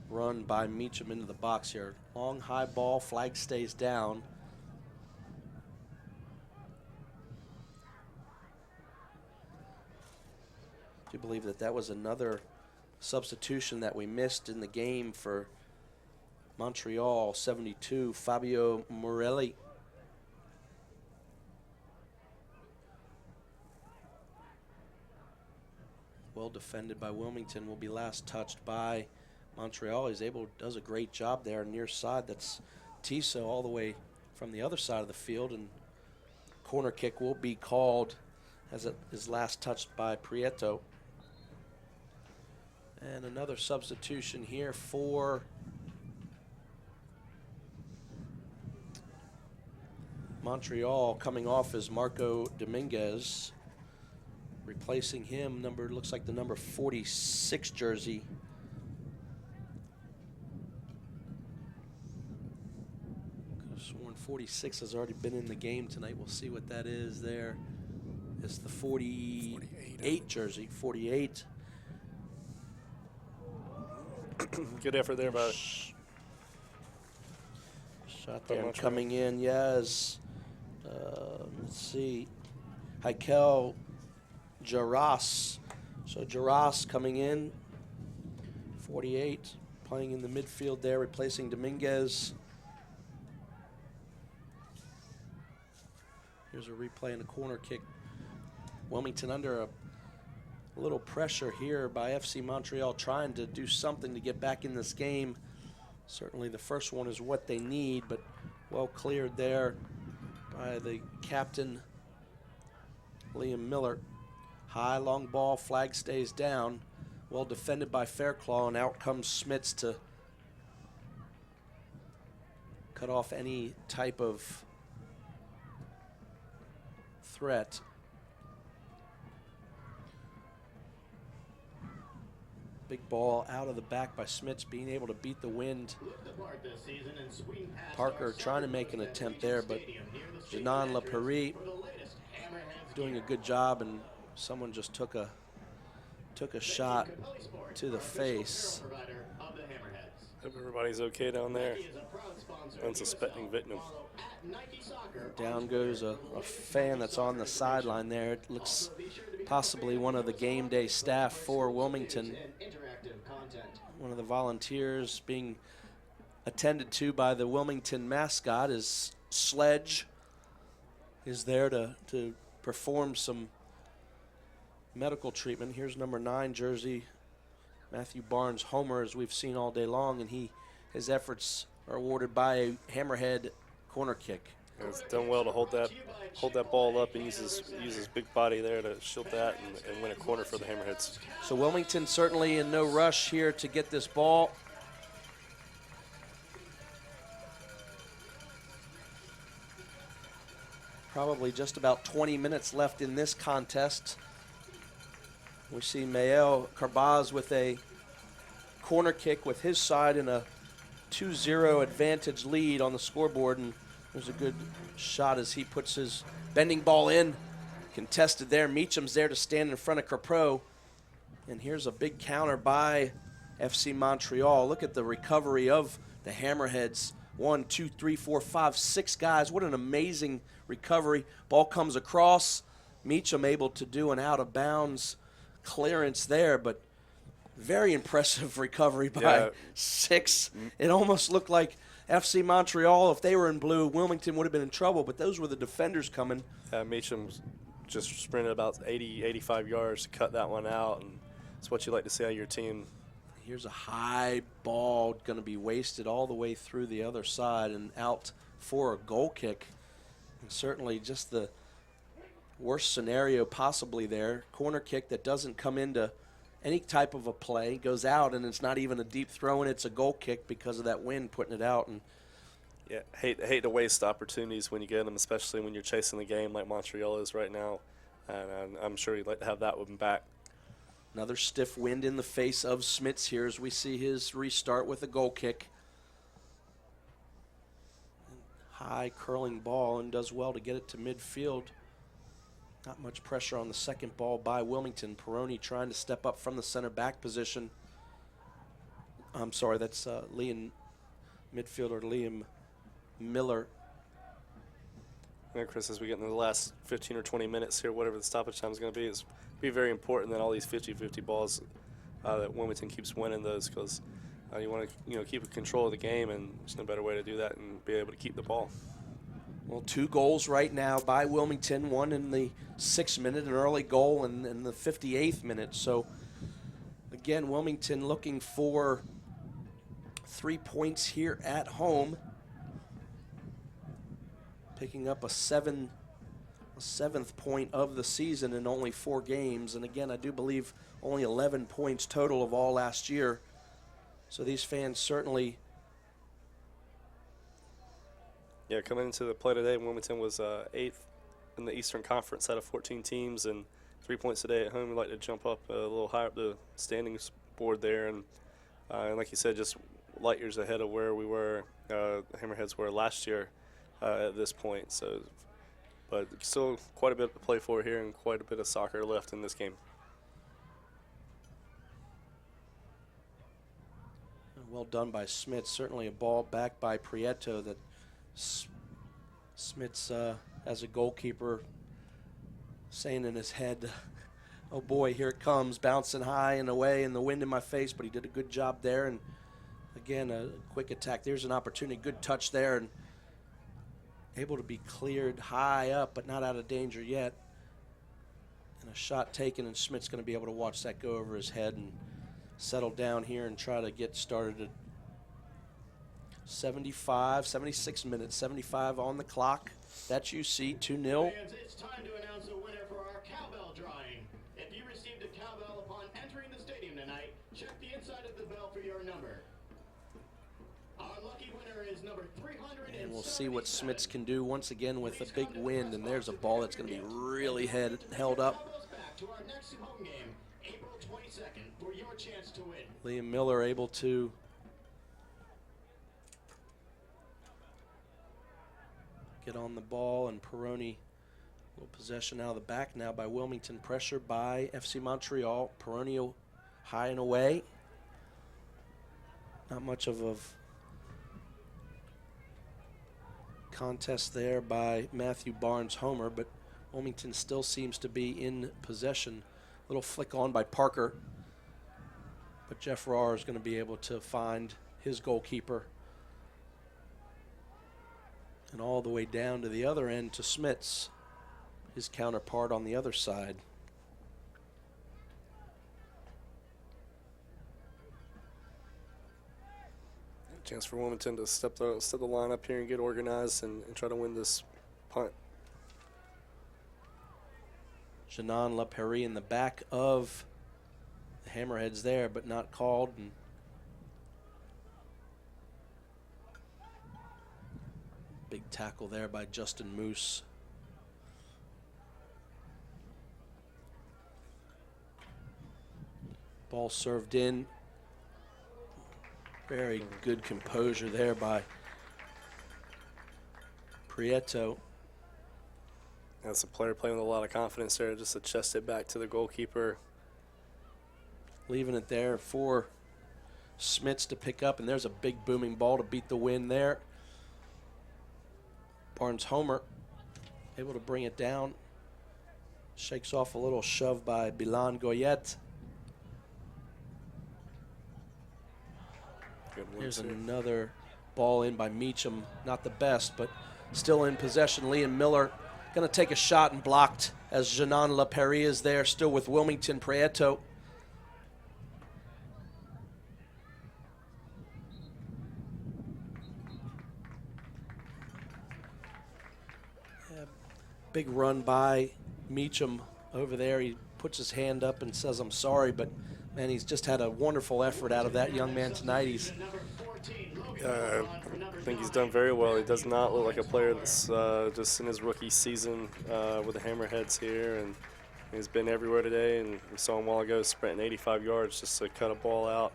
run by Meacham into the box here. Long high ball, flag stays down. I do believe that that was another substitution that we missed in the game for Montreal. 72, Fabio Morelli. Well defended by Wilmington, will be last touched by Montreal. Does a great job there near side. That's Tiso all the way from the other side of the field, and corner kick will be called as it is last touched by Prieto. And another substitution here for Montreal. Coming off is Marco Dominguez. Replacing him, looks like the number 46 jersey. Could have sworn 46 has already been in the game tonight. We'll see what that is there. It's the 48 jersey, 48. Good effort there by shot there and coming in, yes. Let's see, Heikel Jarras. So Jarras coming in, 48, playing in the midfield there, replacing Dominguez. Here's a replay and a corner kick. Wilmington under a little pressure here by FC Montreal, trying to do something to get back in this game. Certainly the first one is what they need, but well cleared there by the captain, Liam Miller. High, long ball, flag stays down. Well defended by Fairclaw, and out comes Smits to cut off any type of threat. Big ball out of the back by Smits, being able to beat the wind. Parker trying to make an attempt there, but Janan LaPerie doing a good job, and someone just took a shot to the face. Hope everybody's okay down there. Unsuspecting victim. Down goes a fan that's on the sideline there. It looks possibly one of the game day staff for Wilmington. One of the volunteers being attended to by the Wilmington mascot. Is Sledge is there to perform some medical treatment. Here's number 9 jersey, Matthew Barnes, Homer, as we've seen all day long, and his efforts are awarded by a Hammerhead corner kick. He's done well to hold that ball up and use his big body there to shield that and win a corner for the Hammerheads. So Wilmington certainly in no rush here to get this ball. Probably just about 20 minutes left in this contest. We see Mael Carbaz with a corner kick with his side in a 2-0 advantage lead on the scoreboard, and there's a good shot as he puts his bending ball in. Contested there. Meacham's there to stand in front of Crepeau. And here's a big counter by FC Montreal. Look at the recovery of the Hammerheads. 1, 2, 3, 4, 5, 6 guys. What an amazing recovery. Ball comes across. Meacham able to do an out-of-bounds clearance there, but very impressive recovery by 6. It almost looked like FC Montreal, if they were in blue, Wilmington would have been in trouble, but those were the defenders coming. Meacham just sprinted about 80, 85 yards to cut that one out, and it's what you like to see out of your team. Here's a high ball going to be wasted all the way through the other side and out for a goal kick. And certainly just the worst scenario possibly there. Corner kick that doesn't come into any type of a play, goes out, and it's not even a deep throw, and it's a goal kick because of that wind putting it out. And yeah, hate to waste opportunities when you get them, especially when you're chasing the game like Montreal is right now. And I'm sure you'd like to have that one back. Another stiff wind in the face of Smits here as we see his restart with a goal kick. high curling ball and does well to get it to midfield. Not much pressure on the second ball by Wilmington. Peroni trying to step up from the center back position. I'm sorry, that's midfielder Liam Miller. Yeah, Chris, as we get into the last 15 or 20 minutes here, whatever the stoppage time is going to be, it's be very important that all these 50-50 balls that Wilmington keeps winning those, because you want to keep control of the game, and there's no better way to do that and be able to keep the ball. Well, 2 goals right now by Wilmington, one in the 6th minute, an early goal in the 58th minute. So, again, Wilmington looking for 3 points here at home, picking up a 7th point of the season in only 4 games. And again, I do believe only 11 points total of all last year. So these fans certainly... Yeah, coming into the play today, Wilmington was 8th in the Eastern Conference out of 14 teams, and 3 points today at home. We'd like to jump up a little higher up the standings board there. And like you said, just light years ahead of where we were, the Hammerheads were last year at this point. So, but still quite a bit to play for here and quite a bit of soccer left in this game. Well done by Smits. Certainly a ball back by Prieto that Smits, as a goalkeeper, saying in his head, oh boy, here it comes, bouncing high and away and the wind in my face, but he did a good job there. And again, a quick attack. There's an opportunity, good touch there, and able to be cleared high up, but not out of danger yet. And a shot taken, and Smits going to be able to watch that go over his head and settle down here and try to get started at 76 minutes, 75 on the clock. That's UC, 2-0. It's time to announce a winner for our cowbell drawing. If you received a cowbell upon entering the stadium tonight, check the inside of the bell for your number. Our lucky winner is number 300. And we'll see what Smits can do once again with a big wind, and there's a ball that's going to be really held up. Back to our next home game, April 22nd, for your chance to win. Liam Miller able to get on the ball, and Peroni, little possession out of the back now by Wilmington. Pressure by FC Montreal. Peroni high and away. Not much of a contest there by Matthew Barnes-Homer, but Wilmington still seems to be in possession. Little flick on by Parker, but Jeff Rahr is going to be able to find his goalkeeper. And all the way down to the other end to Smits, his counterpart on the other side. Chance for Wilmington to step the line up here and get organized and try to win this punt. Janan LaPerry in the back of the Hammerheads there, but not called. And big tackle there by Justin Moose. Ball served in. Very good composure there by Prieto. That's a player playing with a lot of confidence there, just to chest it back to the goalkeeper. Leaving it there for Smits to pick up, and there's a big booming ball to beat the wind there. Barnes-Homer able to bring it down. Shakes off a little shove by Bilan Goyette. There's another ball in by Meacham. Not the best, but still in possession. Liam Miller going to take a shot and blocked as Janan LaPerry is there, still with Wilmington. Prieto. Big run by Meacham over there. He puts his hand up and says, I'm sorry, but man, he's just had a wonderful effort out of that young man tonight. He's I think he's done very well. He does not look like a player that's just in his rookie season with the Hammerheads here, and he's been everywhere today. And we saw him a while ago sprinting 85 yards just to cut a ball out.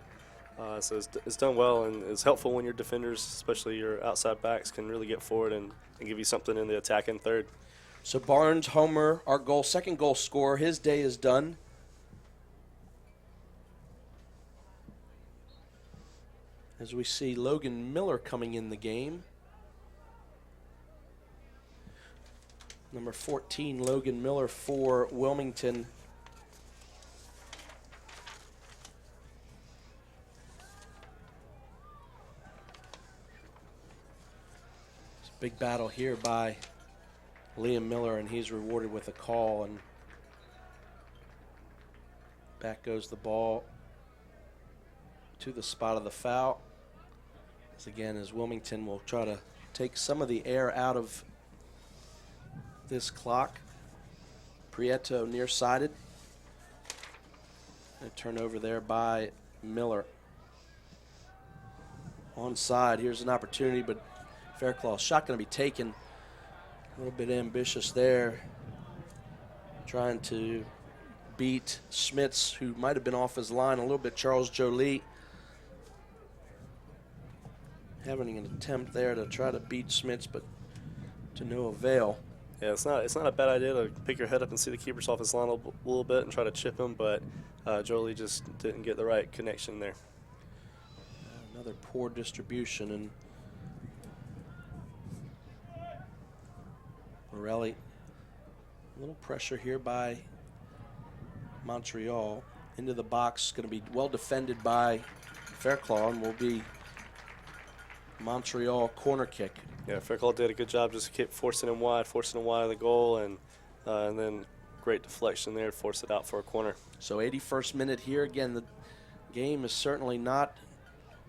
So it's done well, and it's helpful when your defenders, especially your outside backs, can really get forward and give you something in the attack in third. So Barnes, Homer, our second goal scorer, his day is done. As we see Logan Miller coming in the game. Number 14, Logan Miller for Wilmington. It's a big battle here by Liam Miller, and he's rewarded with a call, and back goes the ball to the spot of the foul. As Wilmington will try to take some of the air out of this clock. Prieto nearsighted. A turnover there by Miller. Onside, here's an opportunity, but Fairclaw shot going to be taken. A little bit ambitious there. Trying to beat Schmitz, who might have been off his line a little bit. Charles Jolie having an attempt there to try to beat Schmitz, but to no avail. Yeah, it's not a bad idea to pick your head up and see the keeper's off his line a little bit and try to chip him, but Jolie just didn't get the right connection there. Another poor distribution, and Morelli, a little pressure here by Montreal. Into the box, going to be well defended by Fairclaw, and will be Montreal corner kick. Yeah, Fairclaw did a good job just keep forcing him wide of the goal, and then great deflection there to force it out for a corner. So 81st minute here. Again, the game is certainly not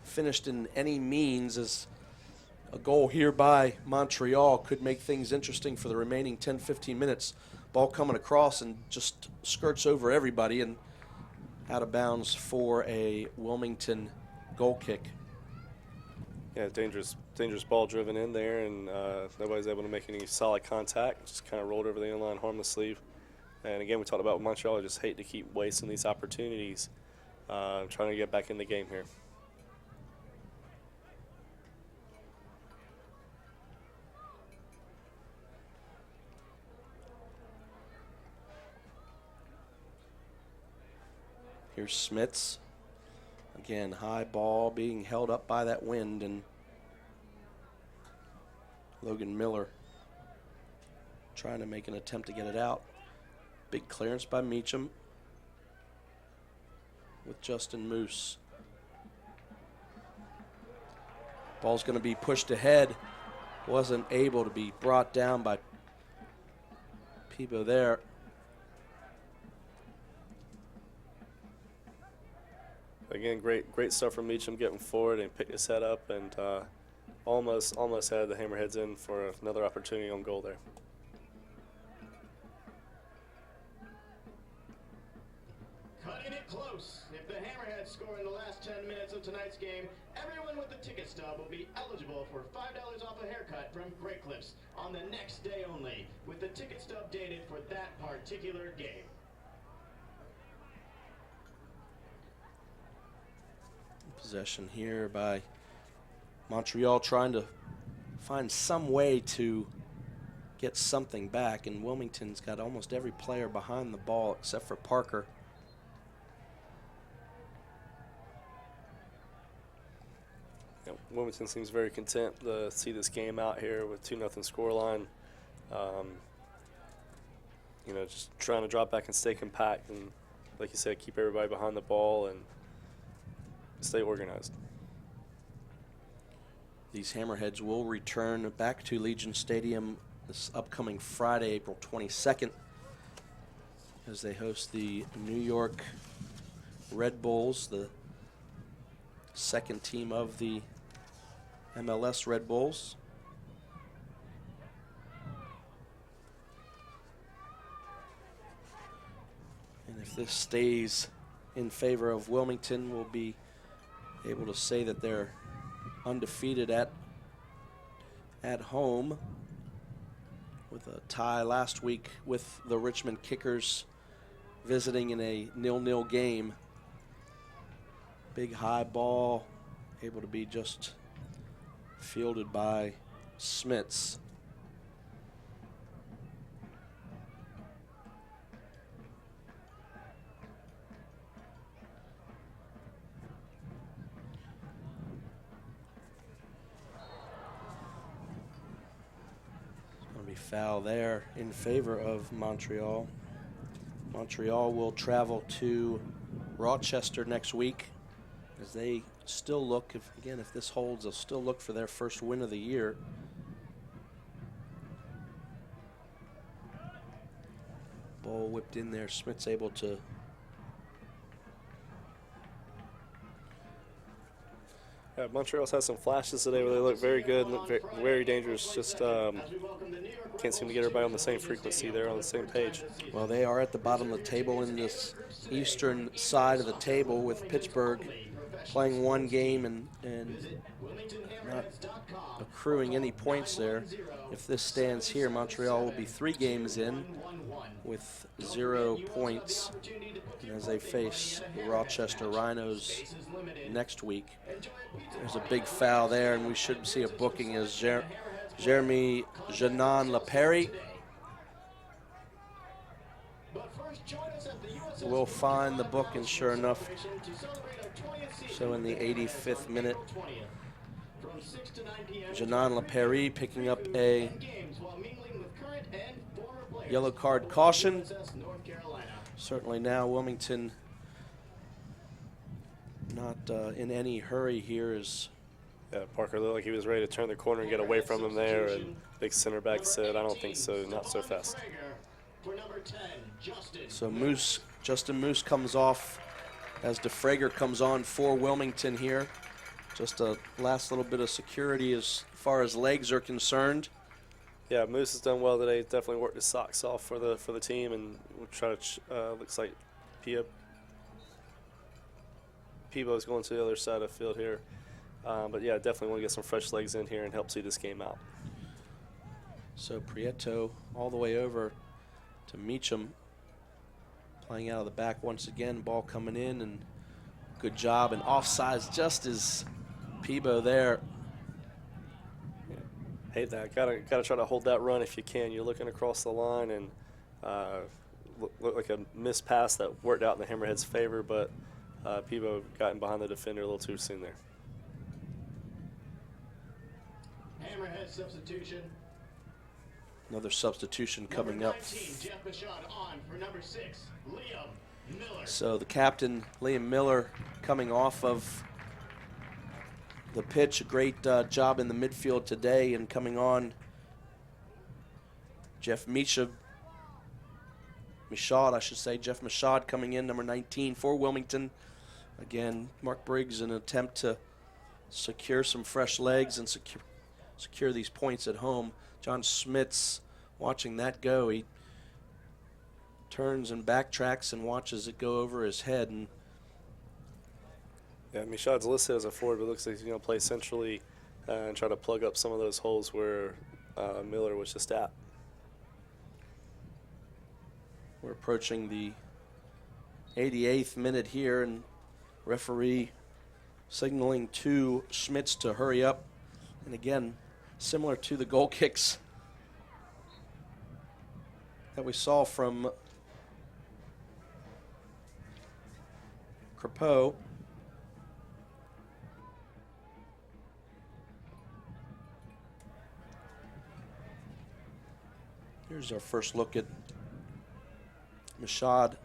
finished in any means, as a goal here by Montreal could make things interesting for the remaining 10-15 minutes. Ball coming across and just skirts over everybody and out of bounds for a Wilmington goal kick. Yeah, dangerous ball driven in there, and nobody's able to make any solid contact. Just kind of rolled over the inline harmlessly. And again, we talked about Montreal. I just hate to keep wasting these opportunities. Trying to get back in the game here. Here's Smits. Again, high ball being held up by that wind, and Logan Miller trying to make an attempt to get it out. Big clearance by Meacham with Justin Moose. Ball's going to be pushed ahead. Wasn't able to be brought down by Peebo there. Again, great stuff from Meacham, getting forward and pick his head up, and almost had the Hammerheads in for another opportunity on goal there. Cutting it close. If the Hammerheads score in the last 10 minutes of tonight's game, everyone with the ticket stub will be eligible for $5 off a haircut from Great Clips on the next day only, with the ticket stub dated for that particular game. Possession here by Montreal, trying to find some way to get something back, and Wilmington's got almost every player behind the ball except for Parker. Yeah, Wilmington seems very content to see this game out here with 2-0 scoreline. Just trying to drop back and stay compact, and like you said, keep everybody behind the ball and stay organized. These Hammerheads will return back to Legion Stadium this upcoming Friday, April 22nd, as they host the New York Red Bulls, the second team of the MLS Red Bulls. And if this stays in favor of Wilmington, we'll be able to say that they're undefeated at home, with a tie last week with the Richmond Kickers visiting in a 0-0 game. Big high ball, able to be just fielded by Smits. Going to be foul there in favor of Montreal. Montreal will travel to Rochester next week as they still look, if this holds, they'll still look for their first win of the year. Ball whipped in there. Smith's able to Montreal's had some flashes today where they look very good, look very dangerous. Just can't seem to get everybody on the same frequency there, on the same page. Well, they are at the bottom of the table in this eastern side of the table, with Pittsburgh playing one game and not accruing any points there. If this stands here, Montreal will be 3 games in with 0 points as they face the Rochester Rhinos next week. There's a big foul there, and we should see a booking as Jeremy Janan Laperi will find the book, and sure enough, so in the 85th minute, Janan Laperi picking up a yellow card caution. Certainly now Wilmington not in any hurry here. Parker looked like he was ready to turn the corner and get away from him there, and big center back said, I don't think so, not so fast. So Justin Moose comes off as DeFrager comes on for Wilmington here. Just a last little bit of security as far as legs are concerned. Yeah, Moose has done well today. Definitely worked his socks off for the team, and we'll try to. Looks like Peebo's going to the other side of the field here. But yeah, definitely want to get some fresh legs in here and help see this game out. So Prieto all the way over to Meacham, playing out of the back once again. Ball coming in, and good job, and offsides just as Peebo there. Yeah. Hate that. Gotta try to hold that run if you can. You're looking across the line, and looked like a missed pass that worked out in the Hammerheads' favor, but Peebo got in behind the defender a little too soon there. Hammerhead substitution. Another substitution coming up. 19, Jeff Michaud on for number 6, Liam Miller. So the captain, Liam Miller, coming off of the pitch. A great job in the midfield today, and coming on, Jeff Michaud, Jeff Michaud coming in, number 19 for Wilmington. Again, Mark Briggs in an attempt to secure some fresh legs and secure these points at home. John Smits watching that go. He turns and backtracks and watches it go over his head. And yeah, Michaud's listed as a forward, but looks like he's going to play centrally and try to plug up some of those holes where Miller was just at. We're approaching the 88th minute here, and referee signaling to Schmitz to hurry up. And again, similar to the goal kicks that we saw from Crepeau. Here's our first look at Michaud.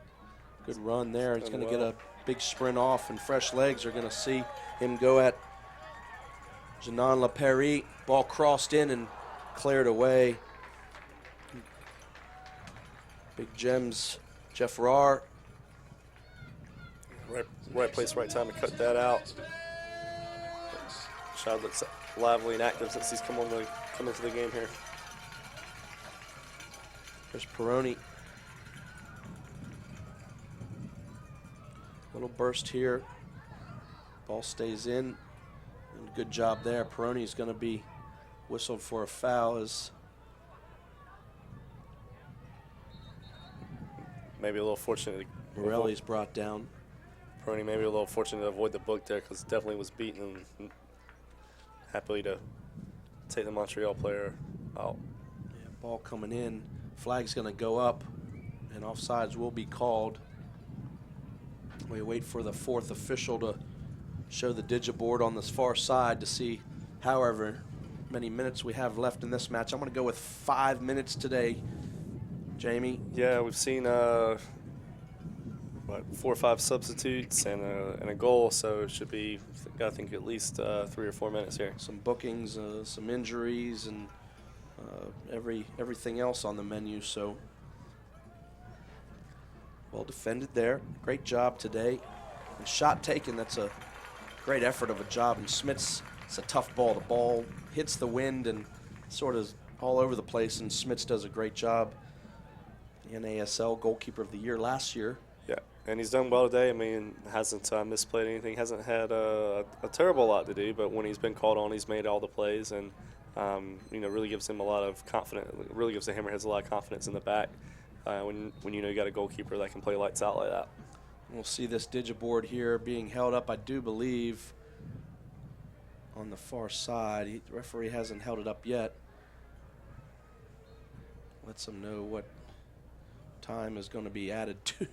Good run there. He's going to get a big sprint off, and fresh legs are going to see him go at Janan Laperi. Ball crossed in and cleared away. Big gems, Jeff Rahr. Right place, right time to cut that out. Michaud looks lively and active since he's come into the game here. There's Peroni. Little burst here. Ball stays in. And good job there. Peroni's going to be whistled for a foul as maybe a little fortunate. Morelli's brought down. Peroni maybe a little fortunate to avoid the book there because definitely was beaten and happily to take the Montreal player out. Yeah, ball coming in. Flag's going to go up, and offsides will be called. We wait for the fourth official to show the digiboard on this far side to see however many minutes we have left in this match. I'm going to go with 5 minutes today, Jamie. Yeah, we've seen 4 or 5 substitutes and a goal, so it should be, I think, at least 3 or 4 minutes here. Some bookings, some injuries, and everything else on the menu. So well defended there. Great job today. And shot taken. That's a great effort of a job. And Smith's, it's a tough ball. The ball hits the wind and sort of all over the place. And Smith's does a great job. The NASL goalkeeper of the year last year. Yeah, and he's done well today. I mean, hasn't misplayed anything. Hasn't had a terrible lot to do, but when he's been called on, he's made all the plays, and really gives him a lot of confidence. Really gives the Hammerheads a lot of confidence in the back when you know you got a goalkeeper that can play lights out like that. We'll see this digiboard here being held up, I do believe, on the far side. The referee hasn't held it up yet. Lets them know what time is going to be added to.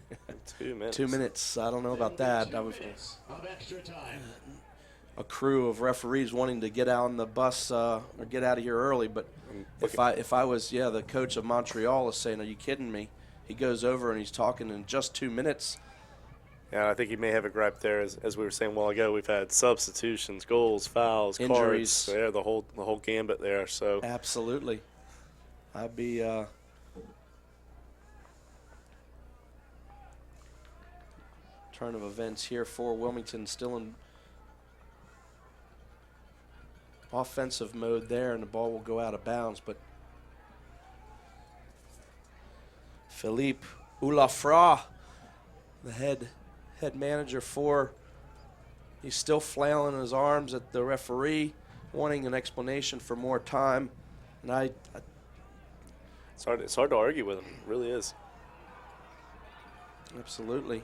2 minutes. 2 minutes. I don't know about that. I was of extra time. a crew of referees wanting to get out on the bus or get out of here early, but if I was the coach of Montreal is saying, "Are you kidding me?" He goes over and he's talking in just 2 minutes. Yeah, I think he may have a gripe there, as we were saying a while ago. We've had substitutions, goals, fouls, injuries. Cards. Yeah, the whole gambit there. So absolutely, I'd be. Turn of events here for Wilmington, still in offensive mode there, and the ball will go out of bounds. But Philippe Ulafra, the head manager he's still flailing his arms at the referee, wanting an explanation for more time. And it's hard to argue with him. It really is. Absolutely.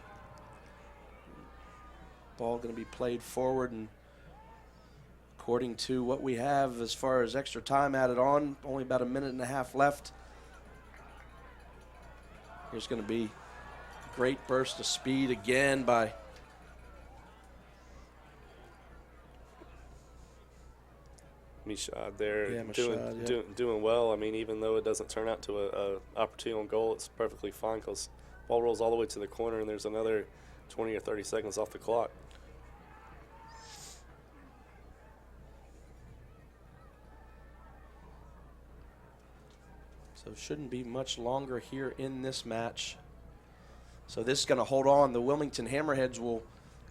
Ball going to be played forward, and according to what we have as far as extra time added on, only about a minute and a half left. Here's going to be a great burst of speed again by Michaud there, yeah, doing well. I mean, even though it doesn't turn out to a opportunity on goal, it's perfectly fine because ball rolls all the way to the corner, and there's another 20 or 30 seconds off the clock. So shouldn't be much longer here in this match. So this is going to hold on. The Wilmington Hammerheads will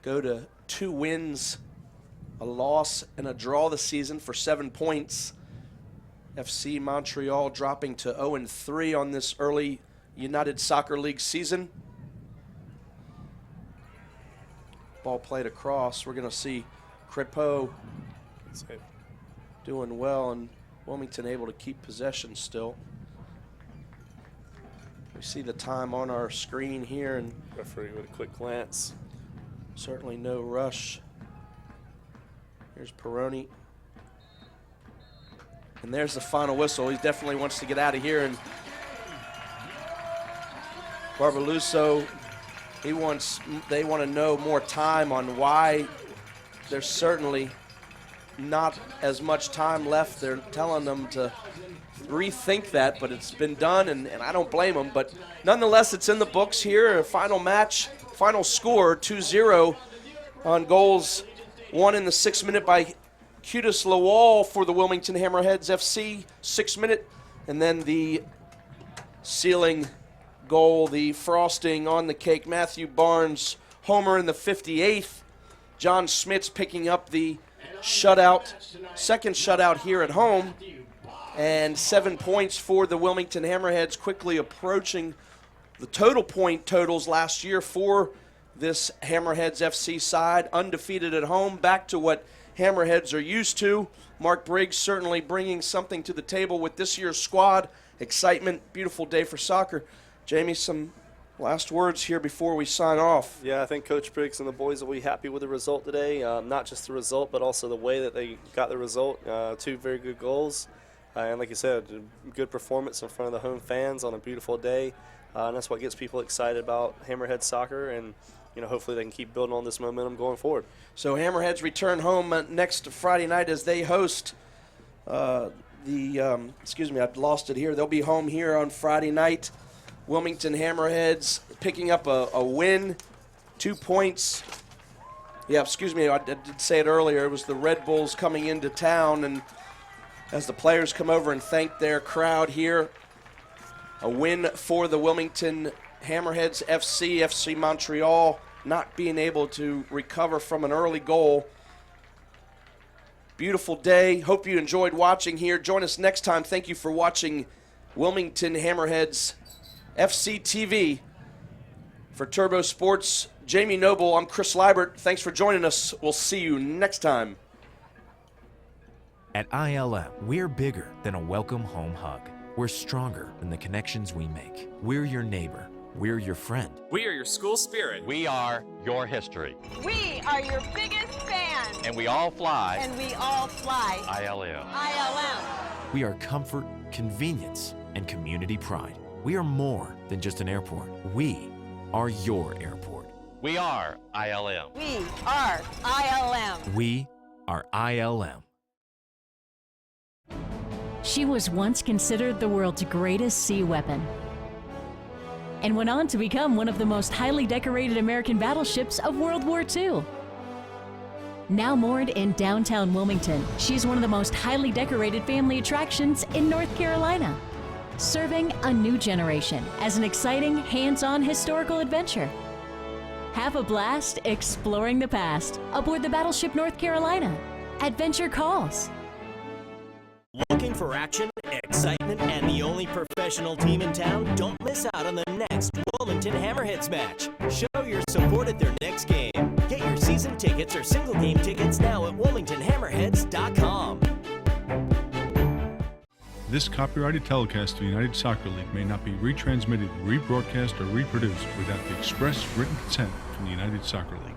go to 2 wins, a loss, and a draw this season for 7 points. FC Montreal dropping to 0-3 on this early United Soccer League season. Ball played across. We're going to see Crepeau doing well, and Wilmington able to keep possession still. We see the time on our screen here, and referee with a quick glance. Certainly no rush. Here's Peroni. And there's the final whistle. He definitely wants to get out of here. And Barbaluso, they want to know more time on why there's certainly not as much time left. They're telling them to rethink that, but it's been done, and I don't blame them. But nonetheless, it's in the books here. A final match, final score, 2-0 on goals. One in the 6th minute by Cutis Lawal for the Wilmington Hammerheads FC, 6th minute. And then the sealing goal, the frosting on the cake, Matthew Barnes, homer in the 58th. John Smits picking up the shutout, second shutout here at home. And 7 points for the Wilmington Hammerheads, quickly approaching the total point totals last year for this Hammerheads FC side. Undefeated at home, back to what Hammerheads are used to. Mark Briggs certainly bringing something to the table with this year's squad. Excitement, beautiful day for soccer. Jamie, some Last words here before we sign off. Yeah, I think Coach Briggs and the boys will be happy with the result today. Not just the result, but also the way that they got the result. 2 very good goals. And like you said, a good performance in front of the home fans on a beautiful day. And that's what gets people excited about Hammerhead soccer. And, hopefully they can keep building on this momentum going forward. So Hammerheads return home next Friday night as they host excuse me, I've lost it here. They'll be home here on Friday night. Wilmington Hammerheads picking up a win, 2 points. Yeah, excuse me, I did say it earlier. It was the Red Bulls coming into town, and as the players come over and thank their crowd here, a win for the Wilmington Hammerheads FC Montreal not being able to recover from an early goal. Beautiful day. Hope you enjoyed watching here. Join us next time. Thank you for watching Wilmington Hammerheads FC TV. For Turbo Sports, Jamie Noble, I'm Chris Liebert. Thanks for joining us. We'll see you next time. At ILM, we're bigger than a welcome home hug. We're stronger than the connections we make. We're your neighbor. We're your friend. We are your school spirit. We are your history. We are your biggest fans. And we all fly And we all fly ILM. ILM. We are comfort, convenience, and community pride. We are more than just an airport. We are your airport. We are ILM. We are ILM. We are ILM. She was once considered the world's greatest sea weapon and went on to become one of the most highly decorated American battleships of World War II. Now moored in downtown Wilmington, she's one of the most highly decorated family attractions in North Carolina, serving a new generation as an exciting, hands-on historical adventure. Have a blast exploring the past aboard the battleship North Carolina. Adventure calls. Looking for action, excitement, and the only professional team in town? Don't miss out on the next Wilmington Hammerheads match. Show your support at their next game. Get your season tickets or single game tickets now at WilmingtonHammerheads.com. This copyrighted telecast of the United Soccer League may not be retransmitted, rebroadcast, or reproduced without the express written consent from the United Soccer League.